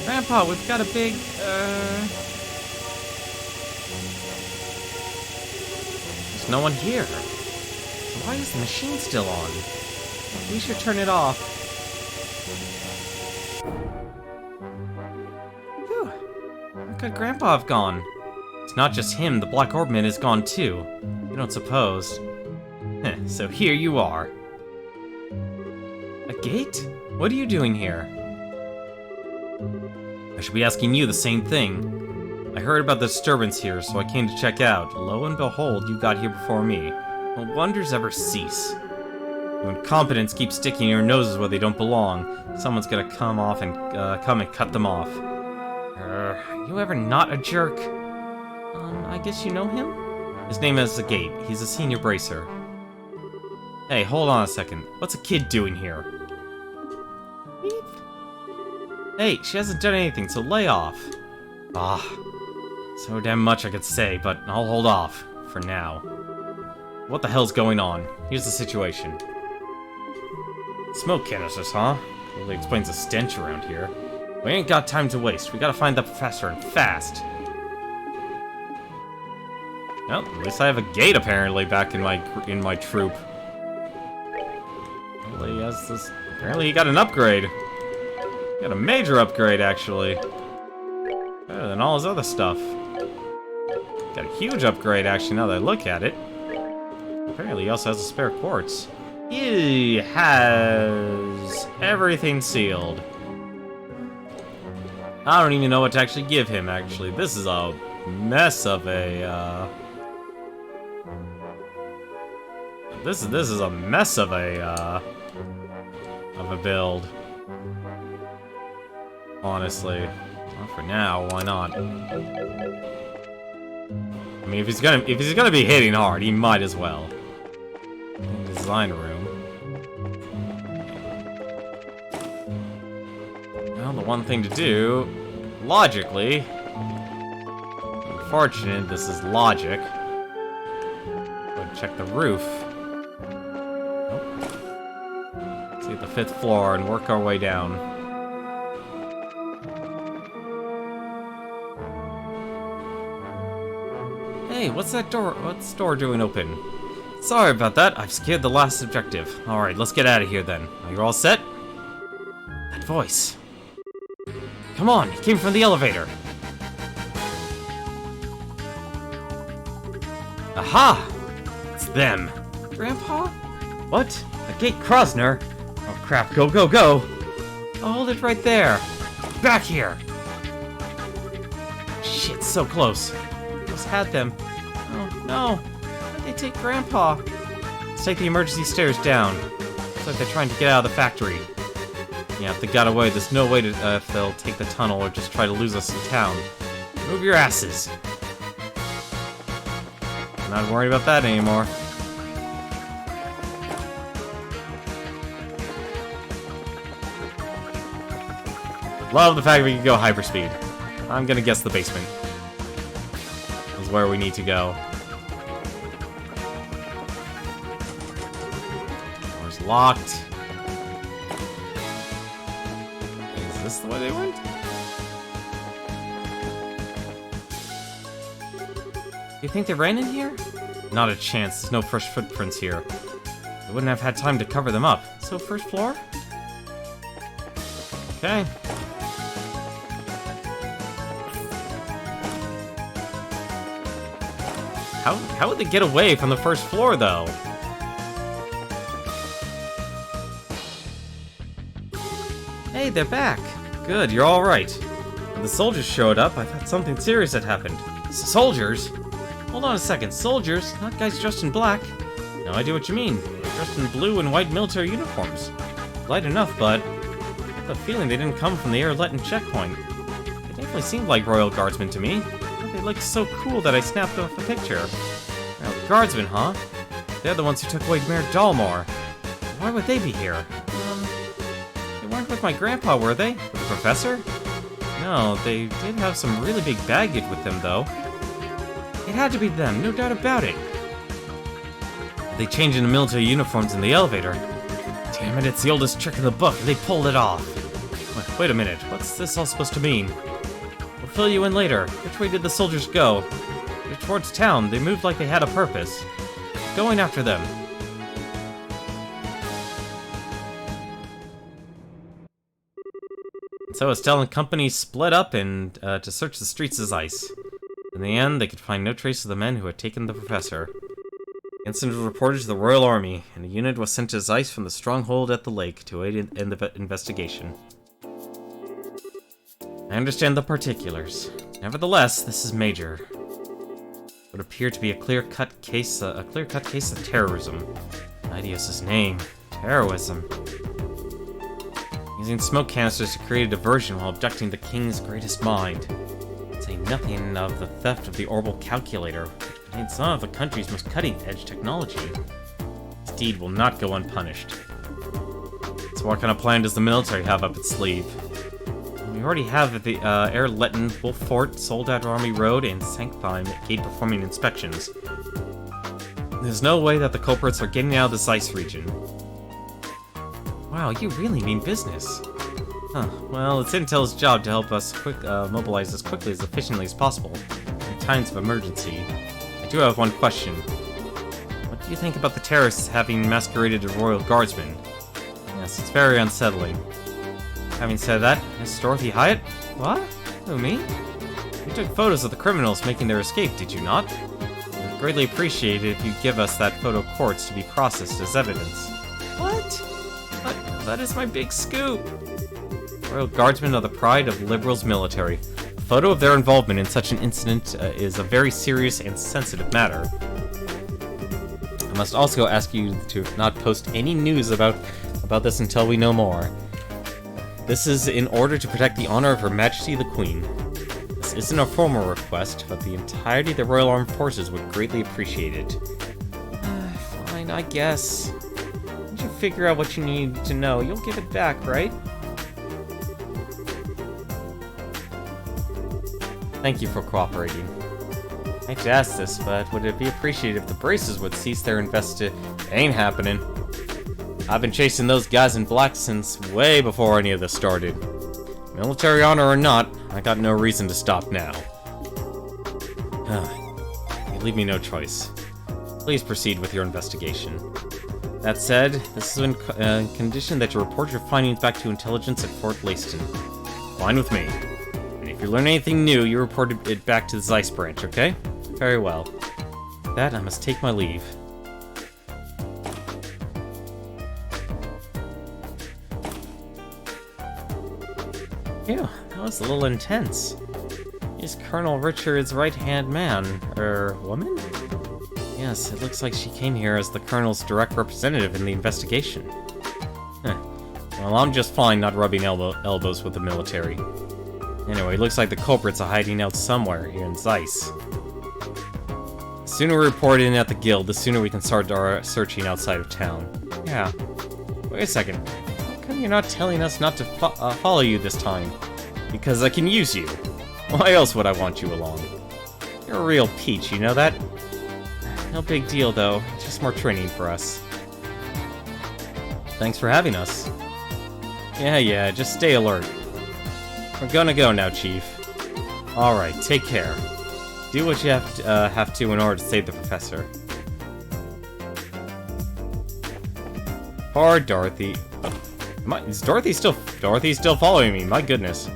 Grandpa, we've got a big, There's no one here. Why is the machine still on? We should turn it off. Phew. Where could Grandpa have gone? It's not just him, the Black Orbment is gone too. You don't suppose. Heh, so here you are. A gate? What are you doing here? I should be asking you the same thing. I heard about the disturbance here, so I came to check out. Lo and behold, you got here before me. Will wonders ever cease? When incompetents keep sticking your noses where they don't belong, someone's gonna come and cut them off. You ever not a jerk? I guess you know him? His name is Gate. He's a senior bracer. Hey, hold on a second. What's a kid doing here? Hey, she hasn't done anything, so lay off. So damn much I could say, but I'll hold off for now. What the hell's going on? Here's the situation. Smoke canisters, huh? Really explains the stench around here. We ain't got time to waste. We gotta find the professor, and fast. Well, at least I have a gate apparently back in my troop. Well, he has this. Apparently, he got an upgrade. He got a major upgrade, actually. Better than all his other stuff. Got a huge upgrade, actually. Now that I look at it. Apparently, he also has a spare quartz. He has everything sealed. I don't even know what to actually give him, actually. This is a mess of a, This is a mess of a build. Honestly. Well, for now, why not? I mean, if he's gonna be hitting hard, he might as well. Design room. Well, the one thing to do, logically. Unfortunate, this is logic. Go check the roof. Nope. See the 5th floor and work our way down. Hey, what's that door? What's the door doing open? Sorry about that, I've scared the last objective. Alright, let's get out of here then. Are you all set? That voice. Come on, it came from the elevator. Aha! It's them. Grandpa? What? The Gate Krosner? Oh crap, go, go, go! I'll hold it right there. Back here! Shit, so close. Almost had them. Oh, no. Why'd they take Grandpa? Let's take the emergency stairs down. Looks like they're trying to get out of the factory. Yeah, if they got away, there's no way to, if they'll take the tunnel or just try to lose us in town. Move your asses. I'm not worried about that anymore. Love the fact we can go hyperspeed. I'm gonna guess the basement is where we need to go. Door's locked. Is this the way they went? You think they ran in here? Not a chance. There's no fresh footprints here. They wouldn't have had time to cover them up. So, first floor? Okay. How would they get away from the first floor, though? Hey, they're back. Good, you're all right. When the soldiers showed up, I thought something serious had happened. Soldiers? Hold on a second. Soldiers? Not guys dressed in black? No idea what you mean. They're dressed in blue and white military uniforms. Light enough, but I have a feeling they didn't come from the Airleton checkpoint. They definitely seemed like Royal Guardsmen to me. They looked so cool that I snapped off a picture. Now, the Guardsmen, huh? They're the ones who took away Mayor Dalmor. Why would they be here? They weren't with my grandpa, were they? With the professor? No, they did have some really big baggage with them, though. It had to be them, no doubt about it. They changed into military uniforms in the elevator. Damn it, it's the oldest trick in the book. They pulled it off. Wait a minute, what's this all supposed to mean? We'll fill you in later. Which way did the soldiers go? They're towards town. They moved like they had a purpose. Going after them. So Estelle and company split up and to search the streets as ice. In the end, they could find no trace of the men who had taken the professor. The incident was reported to the Royal Army, and a unit was sent to Zeiss from the stronghold at the lake to aid in the investigation. I understand the particulars. Nevertheless, this is major. It would appear to be a clear-cut case of terrorism. Idios' name. Terrorism. Using smoke canisters to create a diversion while abducting the king's greatest mind. Saying nothing of the theft of the orbital calculator, which contains some of the country's most cutting-edge technology. This deed will not go unpunished. So what kind of plan does the military have up its sleeve? We already have the Air Letton, Wolf Fort, Soldat Army Road, and Sanktheim Gate performing inspections. There's no way that the culprits are getting out of the Zeiss region. Wow, you really mean business. Huh, well, it's Intel's job to help us mobilize as quickly as efficiently as possible in times of emergency. I do have one question. What do you think about the terrorists having masqueraded as Royal Guardsmen? Yes, it's very unsettling. Having said that, Miss Dorothy Hyatt? What? Who, me? You took photos of the criminals making their escape, did you not? I would greatly appreciate it if you give us that photo quartz to be processed as evidence. What? That is my big scoop. Royal Guardsmen are the pride of Liberals military. A photo of their involvement in such an incident is a very serious and sensitive matter. I must also ask you to not post any news about this until we know more. This is in order to protect the honor of Her Majesty the Queen. This isn't a formal request, but the entirety of the Royal Armed Forces would greatly appreciate it. Fine, I guess. Once you figure out what you need to know, you'll give it back, right? Thank you for cooperating. I hate to ask this, but would it be appreciated if the Braces would cease their It ain't happening. I've been chasing those guys in black since way before any of this started. Military honor or not, I got no reason to stop now. You leave me no choice. Please proceed with your investigation. That said, this is in condition that you report your findings back to intelligence at Fort Leyston. Fine with me. And if you learn anything new, you report it back to the Zeiss branch, okay? Very well. With that, I must take my leave. Phew, that was a little intense. He's Colonel Richard's right-hand man, woman? Yes, it looks like she came here as the Colonel's direct representative in the investigation. Well, I'm just fine not rubbing elbows with the military. Anyway, looks like the culprits are hiding out somewhere here in Zeiss. The sooner we report in at the guild, the sooner we can start our searching outside of town. Yeah. Wait a second. How come you're not telling us not to follow you this time? Because I can use you. Why else would I want you along? You're a real peach, you know that? No big deal, though. It's just more training for us. Thanks for having us. Yeah, just stay alert. We're gonna go now, Chief. Alright, take care. Do what you have to in order to save the professor. Poor Dorothy. Is Dorothy still... Dorothy's still following me, my goodness.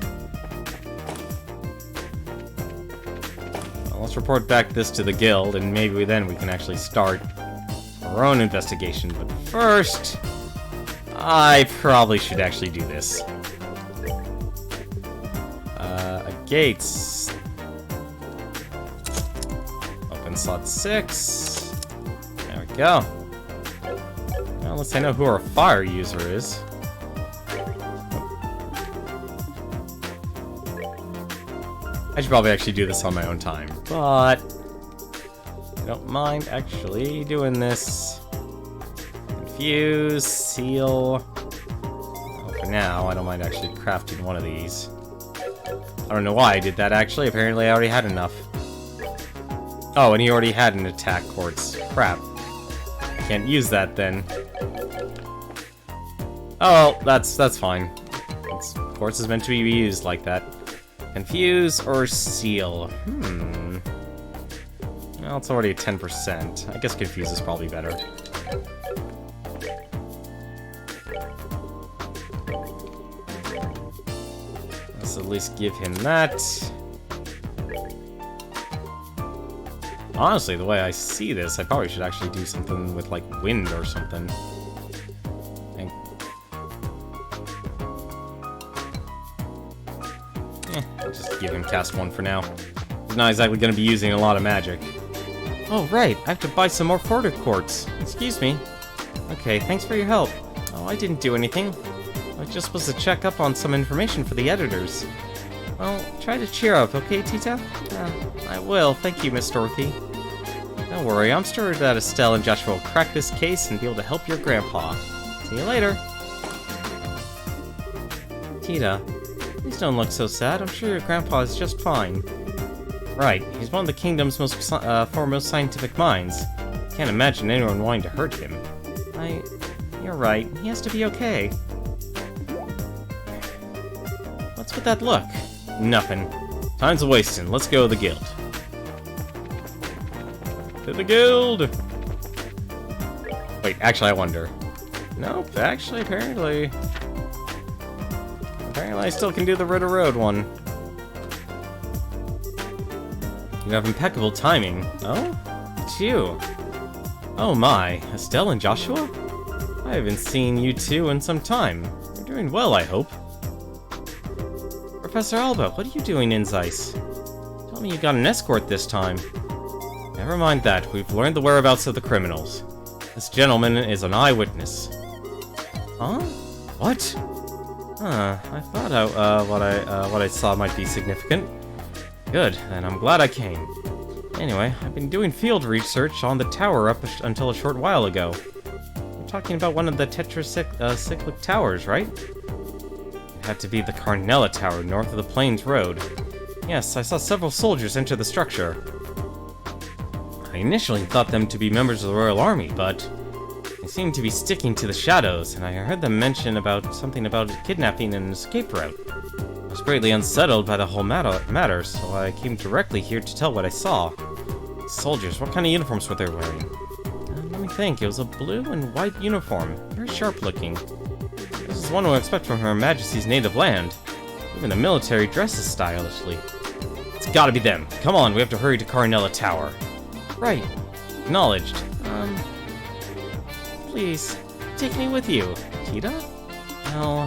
Well, let's report back this to the guild, and maybe then we can actually start our own investigation. But first, I probably should actually do this. Gates. Open slot 6. There we go. Well, unless I know who our fire user is. I should probably actually do this on my own time, but I don't mind actually doing this. Confuse, seal. Well, for now, I don't mind actually crafting one of these. I don't know why I did that, actually. Apparently I already had enough. Oh, and he already had an attack quartz. Crap. Can't use that, then. Oh, that's fine. Quartz is meant to be used like that. Confuse or seal? Well, it's already at 10%. I guess confuse is probably better. Let's at least give him that. Honestly, the way I see this, I probably should actually do something with, like, wind or something. And... I'll just give him cast 1 for now. He's not exactly going to be using a lot of magic. Oh, right, I have to buy some more Fortitude Quartz. Excuse me. Okay, thanks for your help. Oh, I didn't do anything. I was just supposed to check up on some information for the editors. Well, try to cheer up, okay, Tita? I will, thank you, Miss Dorothy. Don't worry, I'm sure that Estelle and Joshua will crack this case and be able to help your grandpa. See you later. Tita, please don't look so sad. I'm sure your grandpa is just fine. Right, he's one of the kingdom's foremost scientific minds. Can't imagine anyone wanting to hurt him. You're right, he has to be okay. What's with that look? Nothing. Time's a-wasting, let's go to the guild. To the guild! Wait, actually I wonder. Nope, actually apparently I still can do the Ritter Road one. You have impeccable timing. Oh? It's you. Oh my, Estelle and Joshua? I haven't seen you two in some time. You're doing well, I hope. Professor Alba, what are you doing in Zeiss? Tell me you got an escort this time. Never mind that, we've learned the whereabouts of the criminals. This gentleman is an eyewitness. Huh? What? I thought what I saw might be significant. Good, and I'm glad I came. Anyway, I've been doing field research on the tower up until a short while ago. You're talking about one of the tetracyclic towers, right? It had to be the Carnella Tower north of the Plains Road. Yes, I saw several soldiers enter the structure. I initially thought them to be members of the Royal Army, but they seemed to be sticking to the shadows, and I heard them mention something about kidnapping and an escape route. I was greatly unsettled by the whole matter, so I came directly here to tell what I saw. Soldiers, what kind of uniforms were they wearing? Let me think, it was a blue and white uniform, very sharp looking. This is one we expect from Her Majesty's native land. Even the military dresses stylishly. It's gotta be them. Come on, we have to hurry to Carnella Tower. Right. Acknowledged. Please, take me with you. Tita? Well...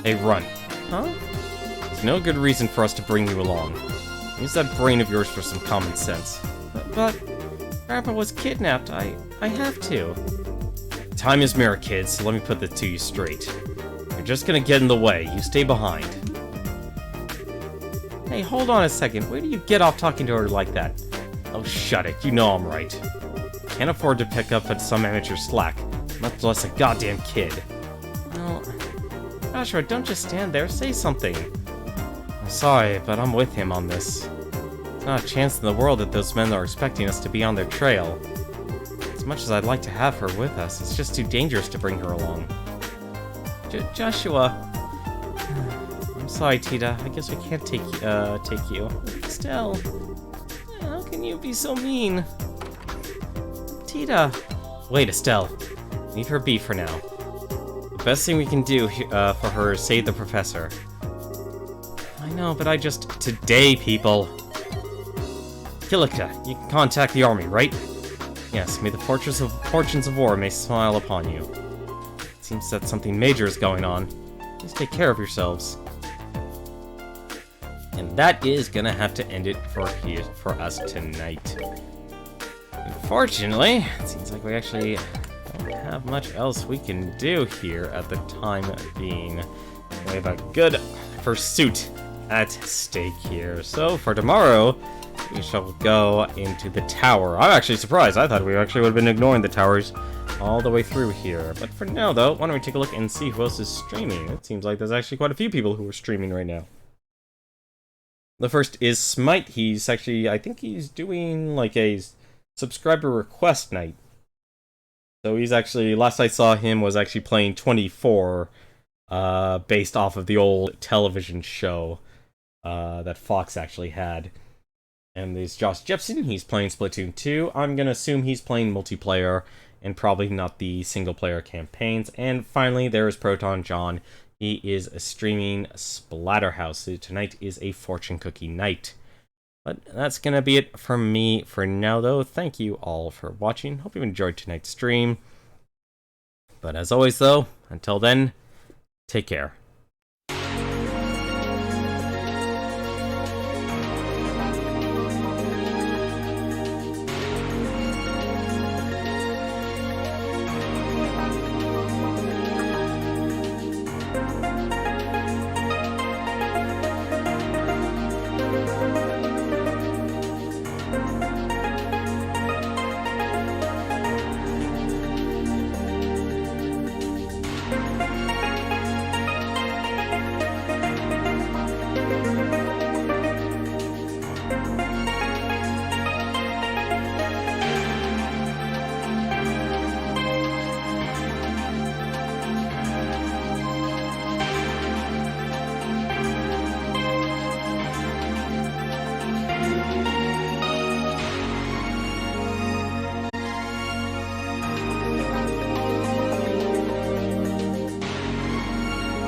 Hey, run. Huh? There's no good reason for us to bring you along. Use that brain of yours for some common sense. But Grandpa was kidnapped. I have to. Time is mirror, kids, so let me put this to you straight. You're just gonna get in the way. You stay behind. Hey, hold on a second. Where do you get off talking to her like that? Oh, shut it. You know I'm right. Can't afford to pick up at some amateur slack, much less a goddamn kid. Well, Joshua, don't just stand there. Say something. I'm sorry, but I'm with him on this. There's not a chance in the world that those men are expecting us to be on their trail. As much as I'd like to have her with us, it's just too dangerous to bring her along. Joshua. I'm sorry, Tita. I guess we can't take you. Estelle. How can you be so mean? Tita. Wait, Estelle. Leave her be for now. The best thing we can do for her is save the professor. I know, but I just... Today, people! Kilika, you can contact the army, right? Yes, may the fortunes of war may smile upon you. It seems that something major is going on. Please take care of yourselves. And that is gonna have to end it for us tonight. Unfortunately, it seems like we actually don't have much else we can do here at the time being. We have a good pursuit at stake here. So for tomorrow, we shall go into the tower. I'm actually surprised. I thought we actually would have been ignoring the towers all the way through here. But for now, though, why don't we take a look and see who else is streaming? It seems like there's actually quite a few people who are streaming right now. The first is Smite. He's actually, I think he's doing like a subscriber request night. So he's actually, last I saw him was actually playing 24, based off of the old television show that Fox actually had. And there's Josh Jepson, he's playing Splatoon 2. I'm gonna assume he's playing multiplayer and probably not the single player campaigns. And finally, there's Proton John. he is streaming Splatterhouse. So tonight is a fortune cookie night. But that's going to be it from me for now, though. Thank you all for watching. Hope you enjoyed tonight's stream. But as always, though, until then, take care.